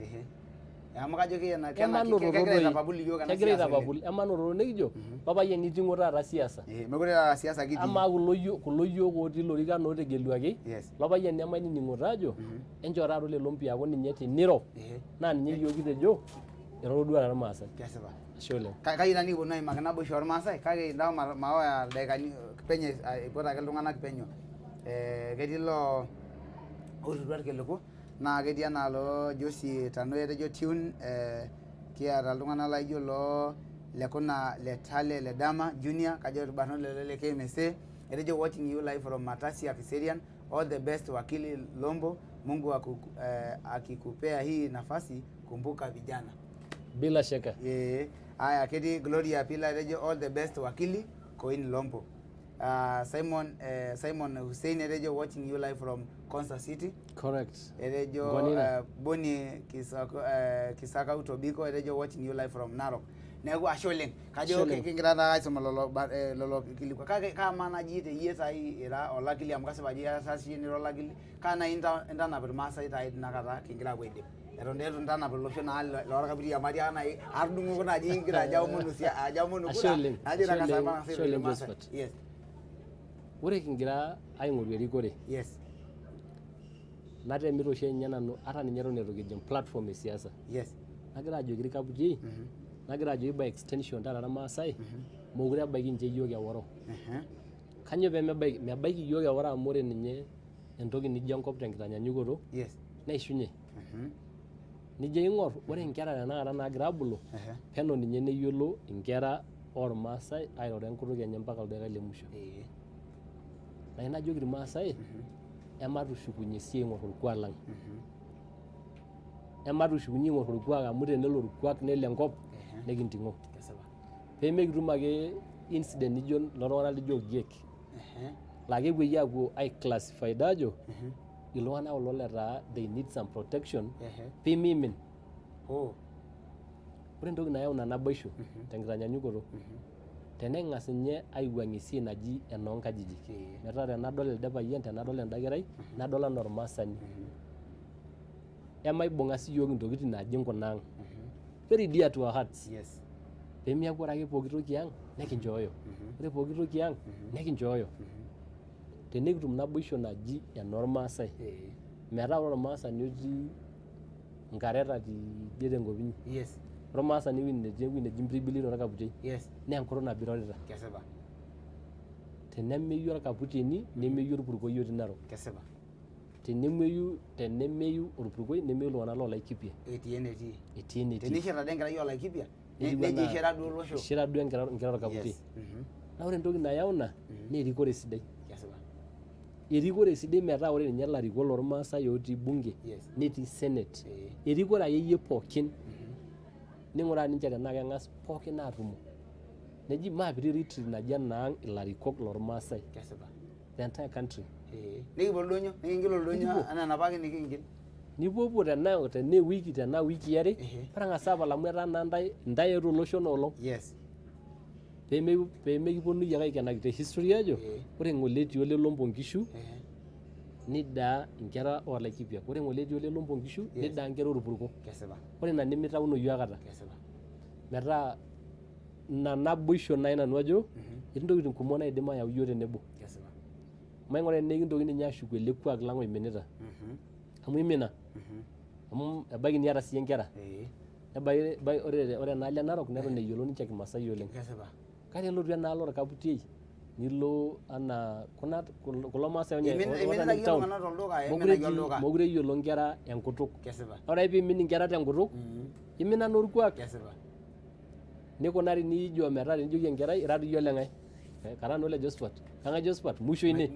amu kajo kegira aitapapul iyiok ena kegira aitapapul emanoto nekijo papayian niting'o taata siasa mekure taata siasa kitii amaa kulo yiok otii lorikan ootegeluaki lopayian nemanining'oto ajo enchoo taata Ole Lompo aaku ninye teniro naa ninye yiok kitejo iroro duo taata irmaasai kesipa ashe oleng kayieu nanu nikiponu aimaki naboisho ormaasai kake ndao maoya ildaikani penyo ipot ake iltung'anak penyo ketii loo otutua irkiliku naa ketii enaalo Josi Tanoi etejo tune kiata iltung'anak laijo loo lekuna letale ledama junior kajo irbarnot lelo le KMSA etejo watching you live from Matasia Kiserian all the best wakili Lompo Mungu akikupea hii nafasi kumbuka vijana bila shaka haya ketii Gloria Pila etejo all the best wakili Koin Lompo Simon Hussein etejo watching you live from Konza City correct etejo Boni Kisaka Utobiko etejo watching you live from Narok neeku ashe oleng kajo kingira taa aisuma lolo kilikwa kake kama naji teyie sai ira olakili amu kasipa ajo iata siyie nira olakili kaa nai intanap irmaasai taa tinakata kingira apuo aidip eton eitu intanap olosho naa lorkapiti amu atiaka nai atudung'oko naaji ingira ajaomonu kura najo itakasama yes ore kingira aing'oru erikore natemito oshi ninye nanu ata ninye eton eitu kijing platform esiasa nagira ajoki irkaputiei nagira ajoki by extension taata irmaasai mokure ebaiki ninche yiok eworo kanyio pee mebaiki yiok eworo amu ore ninye entoki nijo enkop tenkitanyanyukoto neishunye nijo aing'or ore inkera tenakata naagira abulu peno ninye neyiolo inkera ormaasai airoro enkutuk enye mpaka oldaika le musho naa najoki irmaasai ematushukunye esiai aing'or orkuak lang ematushukunye aing'or orkuak amu tenelo orkuak nelo enkop nekinting'o peemekitum ake incident nijo loltung'anak lijo orgiek laa kepuoi apuo aiclassified ajo iltung'anak kulo letaa they need some protection peemimin ore entoki nayau ina naboisho tenkitanyanyukoto teneng'as ninye aiwuang'ie esiai naji enoonkajijik metaa tenadol elde payian tenadol enda kerai nadol enaa ormaasani emaibung'a siyiok intokitin naaji nkunaang very dear to our hearts. Yes. Pemiaku ake pooki toki ang nekinchooyo. Ore pooki toki ang nekinchooyo. Tenikitum naboisho naji enormaasai. Metaa ore ormaasani otii nkareta tidie tenkop inyi. Yes. Ore ormaasani ewueji neji Mpirbili torkaputiei. Yes. Naa enkutuk nabo irorita. Kesipa. Tenemeyu orkaputieni nemeyu orpurkoi otii Narok. Kesipa. Tenemeyu orpurkoi nemeyu iltung'anak loolaikipia. Etii enetii. Etii enetii. Tenishira ade enkerai olaikipia neji ishira duo olosho. Ishira duo enkerai orkaputiei. Naa ore entoki nayau ina naa erikore sidai. Kesipa. Erikore sidai metaa ore ninye ilarikok lormaasai otii bunge netii senate. Erikore akeyie pookin. Ning'uraa ninche tenaa keng'as pookin aatumo. Neji maapiti retreat naji enaang' ilarikok lormaasai. Kesipa. The entire country. Nikipwo oldonyo, nikingil oldonyo enaa enapake nikingil. Nipuopuo tena wiki are, matang'asa apal amu etaa naa ntae eetuo olosho inoolong'. Yes. Peemekiponunui ake aikenaki te history ajo ore ng'ole etii ole Lompo nkishu nidaa nkera oolaikipia. Ore ng'ole etii ole Lompo nkishu nidaa nkera orpurko. Kesipa. Ore ina nimitaunoyu aikata. Kesipa. Metaa ina naboisho nai nanu ajo etii ntokitin kumok naidim ayau iyiok tenebo. Kesipa. Maing'ura enikintoki ninye ashuku ele kuak lang' oiminita. Amu imina. Amu ebaiki niata siyie nkera. Ebaiki ore enaalo e Narok neton eyiolo ninche Kimasai oleng. Kesipa. Kake elotu enaalo orkaputiei nilo anaa kulo maasai mokure eyiolo nkera enkutuk. Kesipa. Ore ake piimin nkera tenkutuk imina naa orkuak. Kesipa. Nikunari nijo metaa tenijoki enkerai ira dii yiolo eng'ae. Kara nole Josphat. Kang'ae Josphat musho ine.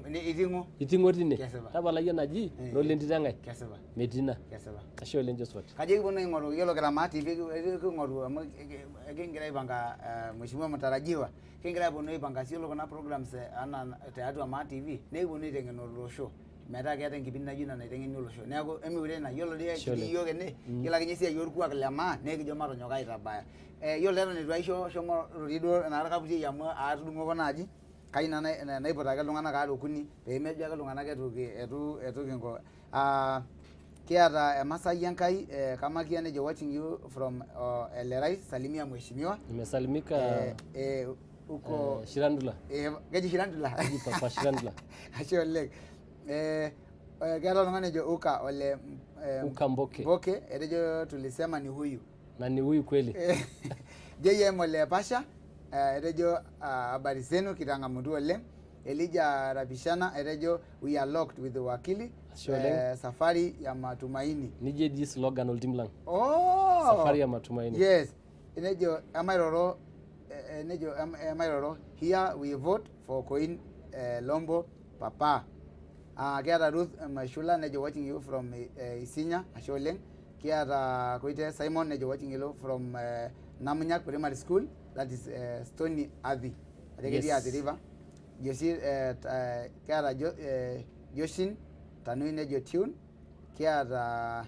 Iting'o tine. Tapalai enaji nole entito eng'ae. Kesipa. Metii ina. Kesipa. Ashe oleng Josphat. Kajo kiponu aing'oru yiolo kira Maa TV king'oru amu kigira aipanga mheshimiwa mtarajiwa kigira aponu aipanga yiolo kuna programs anaa tiatua Maa TV nekiponu aiteng'en olosho metaa keeta enkipindi naji ina naiteng'eni olosho. Neeku emiure ina yiolo dii yiok ene yiolo ake ninye esiai orkuak le Maa nekijo matonyok aitabaya. Yiolo eton eitu aisho shomo rorie duo ena kaputiei amu aatudung'oko naaji kai naa naipotaki iltung'anak aare okuni peemejo ake iltung'anak etu kinko. Kiata emasai Enkai Kamakia nejo watching you from Elerai salimia mheshimiwa. Nimesalimika uko Shirandula. Keji Shirandula. Keji Papa Shirandula. Ashe oleng. Kiata oltung'ani ejo Uka ole Uka Mboke. Mboke etejo tulisema ni huyu. Na ni huyu kweli. JM ole Pasha etejo habari zenu kitang'amutu oleng. Elijah Rabishana etejo we are locked with the wakili. Safari ya matumaini. Nije di slogan ultim lang. Oh. Safari ya matumaini. Yes. Enejo amairoro here we vote for Koin Lompo Papaa. Kiata Ruth Mashula nejo watching you from Isinya ashe oleng. Kiata Koite Simon nejo watching you from Namunyak Primary School that is Stony Athi. Ateketii Athi River. Josi kiata Joshin Tanui nejo tune. Kiata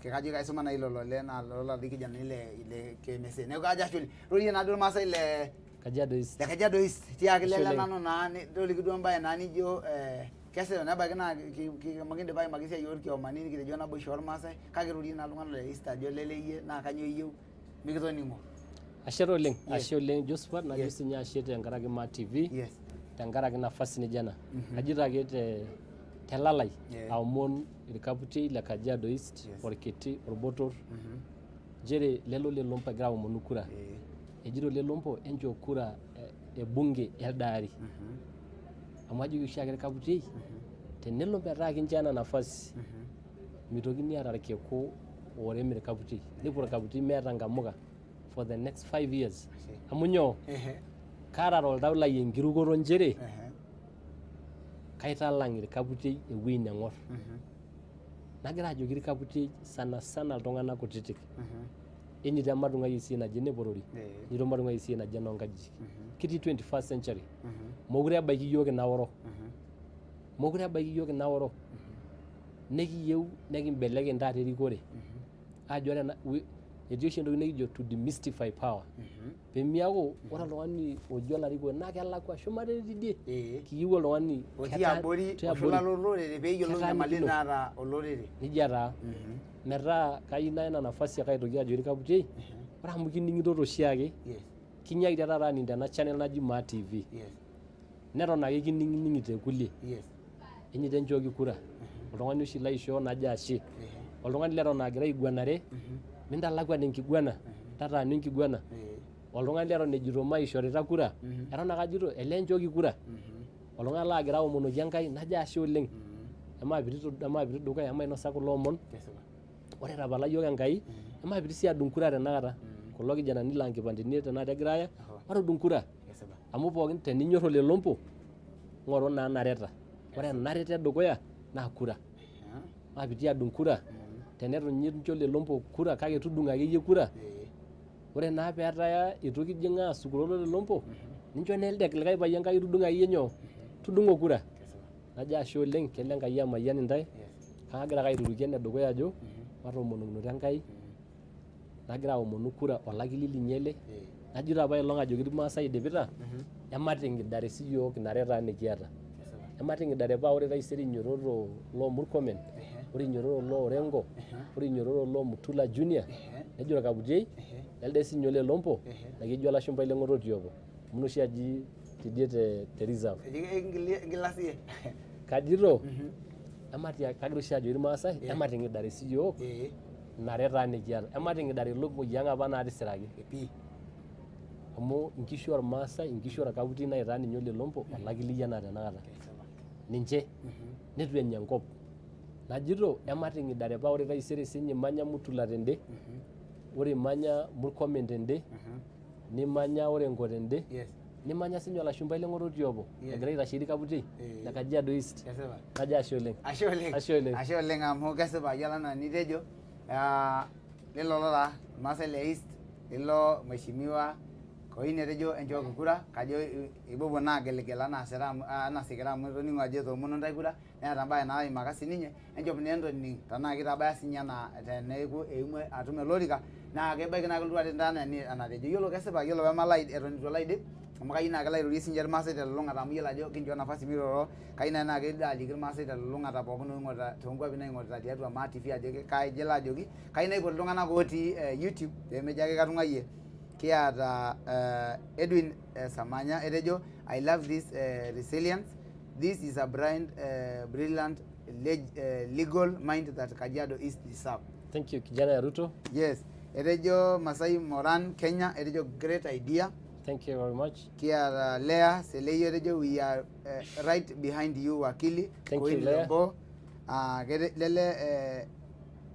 kajo kaisoma na ilo lole na lola likijana ile KMC. Neeku kajo ashuli. Rorie naduo Maasai le Kajiado East. Le Kajiado East. Tiaki lele nanu naa doliki duo mbae naa nijo kese nebaiki naa kimakindipa aimaki esiai orkiomani nikitejo naboisho ormaasai kake rorie naa iltung'anak le East ajo lele yie naa kanyioo iyieu mikitoning'o. Ashe oleng. Ashe oleng Josephat najo sinye ashe tenkaraki Maa TV. Yes. Tenkaraki nafasi nijo ena. Ajito ake telalai aomon irkaputiei le Kajiado East Orkiti Orbotor njere lelo le Lompo egira aomonu kura. Ejito le Lompo enchoo kura ebunge elde ari. Amu ajoki oshiake irkaputiei tenelo metaa kincho ena nafasi mitokini aata irkiku oorem irkaputiei. Nepuo irkaputiei meeta nkamuka for the next 5 years. Amu nyoo? Kaata toltau lai enkirukoto njere kaitalang' irkaputiei ewuei neng'or. Nagira ajoki irkaputiei sana iltung'anak kutitik. Enito ematung'ai esiai naji eneporori. Nito ematung'ai esiai naji enoonkajijik. Kitii 21st century. Mokure ebaiki yiok inaoro. Mokure ebaiki yiok inaoro. Nekiyieu nekimbelekeny taata erikore. Ajo ore etii oshi entoki nikijo to demystify power. Pemiaku ore oltung'ani ojo larikoni naa kelakwa shumata tidie. Kiyieu oltung'ani otii abori oshula lolorere peeyiolou nyamalitin naata olorere. Nijia taa. Metaa kayieu nai ina nafasi ake aitoki ajoki Kaputiei, ore amu kining'ito oshiake, kinyakitia taata aning' tena channel naji Maa TV. Neton ake kining'ito kulie. Enyita enchooki kura. Oltung'ani oshi laishoo najo ashe. Oltung'ani leton agira aiguanare, mintalakwan enkiguana, tataanu enkiguana. Oltung'ani leton ejito maishorita kura, eton ake ajito elee enchooki kura. Oltung'ani lagira aomonoki Enkai najo ashe oleng. Emaapiti dukuya, emainosa kulo omon. Ore tapala yiok Enkai, emaapiti sii adung' kura tanakata. Kulo kijanani laa nkipandeni tanakata egira aaya, matudung' kura. Amu pookin teninyor ole Lompo, ng'oru naa nareta. Ore enareta edukuya naa kura. Maapiti adung' kura. Tenetu incho ole Lompo kura kake tudung' akeyie kura. Ore naa peetaa itu kijing' aasuku ole Lompo, nincho naa elde likae payian kake tudung' akeyie nyoo, tudung'o kura. Najo ashe oleng, kelo Enkai amayian intae. Kagira ake airuruki enedukuya ajo, matoomonokinoto Enkai, nagira aomonu kura olakili linyi ele. Najito apailong ajoki irmaasai idipita, emating'idare siyiok inareta nikiata. Emating'idare paa ore taisere inyototo loo Murkomen, ore inyototo loo Orengo, ore inyototo loo Mutula Junior, nejo Kaputiei, elde sinye ole Lompo, naa kejo ilashumba ileng'oto tiopo. Amu oshi aji tidie te reserve. Enkilasie. Kajito, kagira oshi ajoki irmaasai, emating'idare siyiok, inareta nikiata. Emating'idare lopoyiang' apa naatisiraki. Amu inkishu ormaasai, inkishu orkaputi naitaa ninye ole Lompo, olakili enaa tanakata. Ninche, netu enya enkop. Najito, emating'idare paa ore taisere sinye imanya Mutula tende, ore imanya Murkomen tende, nimanya Orengo tende, nimanya sinye olashumbai leng'oto tiopo, egira aitasheki Kaputiei, le Kajiado East. Najo ashe oleng. Ashe oleng. Ashe oleng. Ashe oleng amu kesipa yiolo enaa nitejo, lelo taa irmaasai le East, lilo mheshimiwa Koin etejo enchooki kura, kajo ipuopuo naa ageligel anaa sikira amu itoning'o ajo etoomono ntae kura, neeta embae naaimaka sininye, enchop naa entoning' tenaa kitabaya sinye enaa teneeku eimua atum olorika, naa kebaiki naa kelotu aret ntae enaa enatejo. Yiolo kesipa yiolo peemalo eton itu alo aidip, amu kayieu naa kalo airorie sinche irmaasai telulung'ata amu yiolo ajo kinchoo nafasi miroro, kayieu nai naa kelo aliki irmaasai telulung'ata pookin oing'orita toonkuapi naing'orita tiatua Maa TV ajoki kajo alo ajoki, kayieu naipot iltung'anak otii YouTube peemejo ake katung'ayie. Kiata Edwin Samanya etejo, I love this resilience. This is a brilliant legal mind that Kajiado East deserve. Thank you, kijana Ruto. Yes. Etejo Masai Moran Kenya etejo great idea. Thank you very much. Kiata Lea Seleyo etejo we are right behind you wakili. Thank you, Lea. Lompo.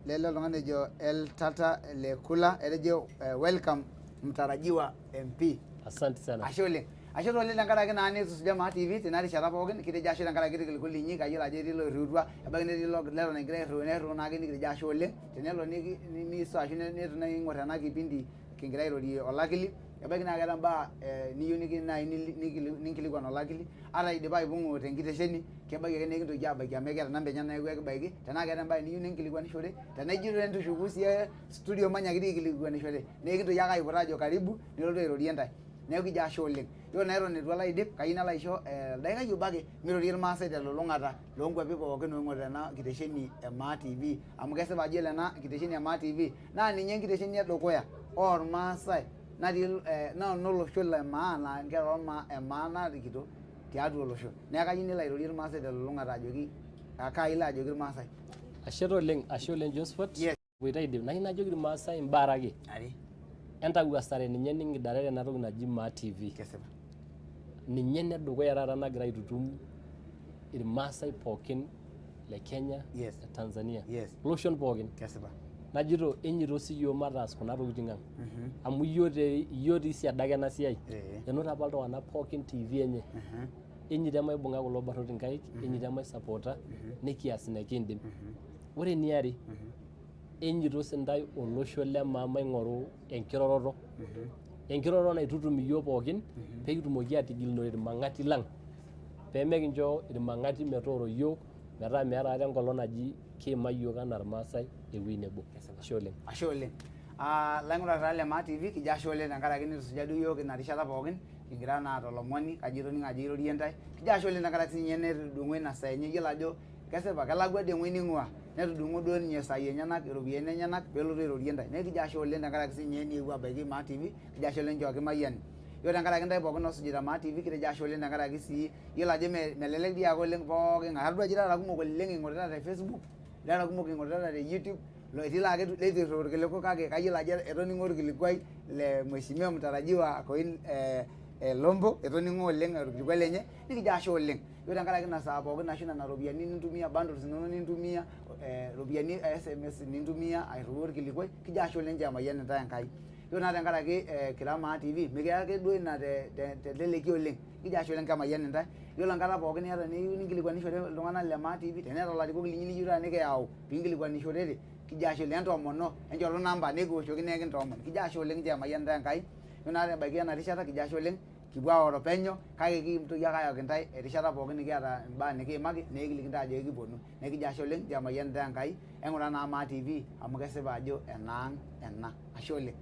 Lele oltung'ani ejo El Tata Lekula etejo welcome mtarajiwa MP. Asante sana. Ashe oleng. Ashe oleng tenkaraki naa nitusuja Maa TV tena rishata pookin, kitejo ashe tenkaraki irkiliku linyi, kayiolo ajo etii loirriutua, ebaiki netii leton egira airriu naake nikitejo ashe oleng. Tenelo niso ashu netu naing'or ena kipindi kigira airorie olakili, ebaiki naa keeta mbaa niyieu nai ninkilikuan olakili, ata idipa aibung'u tenkitesheni, kebaiki ake nikintoki abaiki amu keeta namba enye neeku ekibaiki, tenaa keeta embae niyieu ninkilikuanishore, tenaa ijito entushuku sii studio manyakiti aikilikuanishore, nekintoki ake aipot ajo karibu nilotu airorie ntae. Neeku kijo ashe oleng. Yiolo naa eton itu alo aidip, kayieu nalo aisho oldaikai obo ake mirorie irmaasai telulung'ata loonkuapi pookin oing'orita ena kitesheni e Maa TV, amu kesipa ajo yiolo ena kitesheni e Maa TV naa ninye enkitesheni edukuya ormaasai natii nolosho le Maa naa nkera Maa narikito tiatua olosho. Neeku kayieu nilo airorie irmaasai telulung'ata ajoki kailo ajoki irmaasai. Ashe oleng Josephat. Yes. Woita aidip. Nayieu najoki irmaasai imbaa are. Entawuasare ninye ning'idare tena toki naji Maa TV. Kesipa. Ninye enedukuya taata nagira aitutum irmaasai pookin le Kenya, le Tanzania, loshon pookin. Kesipa. Najito enyito siyiok mataas kuna tokiting ang'. Amu iyiok tii siadake ena siai. Enoto apa iltung'anak pookin TV enye. Enyito emaibung'a kulo barnot inkaik, enyito emaisapota, nikias inikiindim. Ore eniare, enyito sintae olosho le Maa maing'oru enkiroroto. Enkiroroto naitutum iyiok pookin pekitumoki atigilunore irmang'ati lang'. Pemekincho irmang'ati metooro iyiok metaa meeta aikata enkolong naji kiima iyiok anaa irmaasai ewuei nebo. Ashe oleng. Ashe oleng. Laing'urak taa le Maa TV kijo ashe oleng tenkaraki nitusuja duo iyiok ina rishata pookin kigira naa tolomoni kajo itoning'o ajo irorie ntae kijo ashe oleng tenkaraki sinye netudung'o ina saa enye iyiolo ajo kesipa kelakua dii ewuei ning'ua netudung'o duo ninye isaai enyenak iropiyiani enyenak peelotu airorie ntae neeku kijo ashe oleng tenkaraki sinye niewuo abaiki Maa TV kijo ashe oleng nchooki mayiani iyiolo tenkaraki ntae pookin oosujita Maa TV kitejo ashe oleng tenkaraki sii iyiolo ajo melelek dii ake oleng pooki ng'ae atodua ajo irara kumok oleng ing'orita te Facebook irara kumok ing'orita te YouTube etii laa leitu irriu irkiliku kake kayiolo ajo etoning'o orkilikuai le mheshimiwa mtarajiwa Koin Lompo etoning'o oleng orkilikuai lenye nikijo ashe oleng iyiolo tenkaraki ina saa pookin ashu nena ropiyiani nintumia bundles inonok nintumia ropiyiani SMS nintumia airriwaa orkilikuai kijo ashe oleng nchoo emayian intae Enkai iyiolo naa tenkaraki kira Maa TV mikiya ake duo ina teleleki oleng kijo ashe oleng kemayian intae iyiolo enkata pookin niata niyieu ninkilikuanishore iltung'anak le Maa TV teneeta ilarikok linyi niyieu taata nikiyau piinkilikuanishorere kijo ashe oleng entoomono enchoru namba nikiwoshoki nekintoomon kijo ashe oleng nchoo emayian intae Enkai iyiolo naa ebaiki ena rishata kijo ashe oleng kipuo aoro penyo kake kintoki ake ayaki ntae erishata pookin nikiata imbaa nikiimaki nekiliki ntae ajo ekiponu neeku kijo ashe oleng nchoo emayian intae Enkai eng'ura naa Maa TV amu kesipa ajo enaang' ena ashe oleng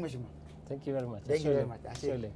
mheshimiwa Thank you very much. ashe oleng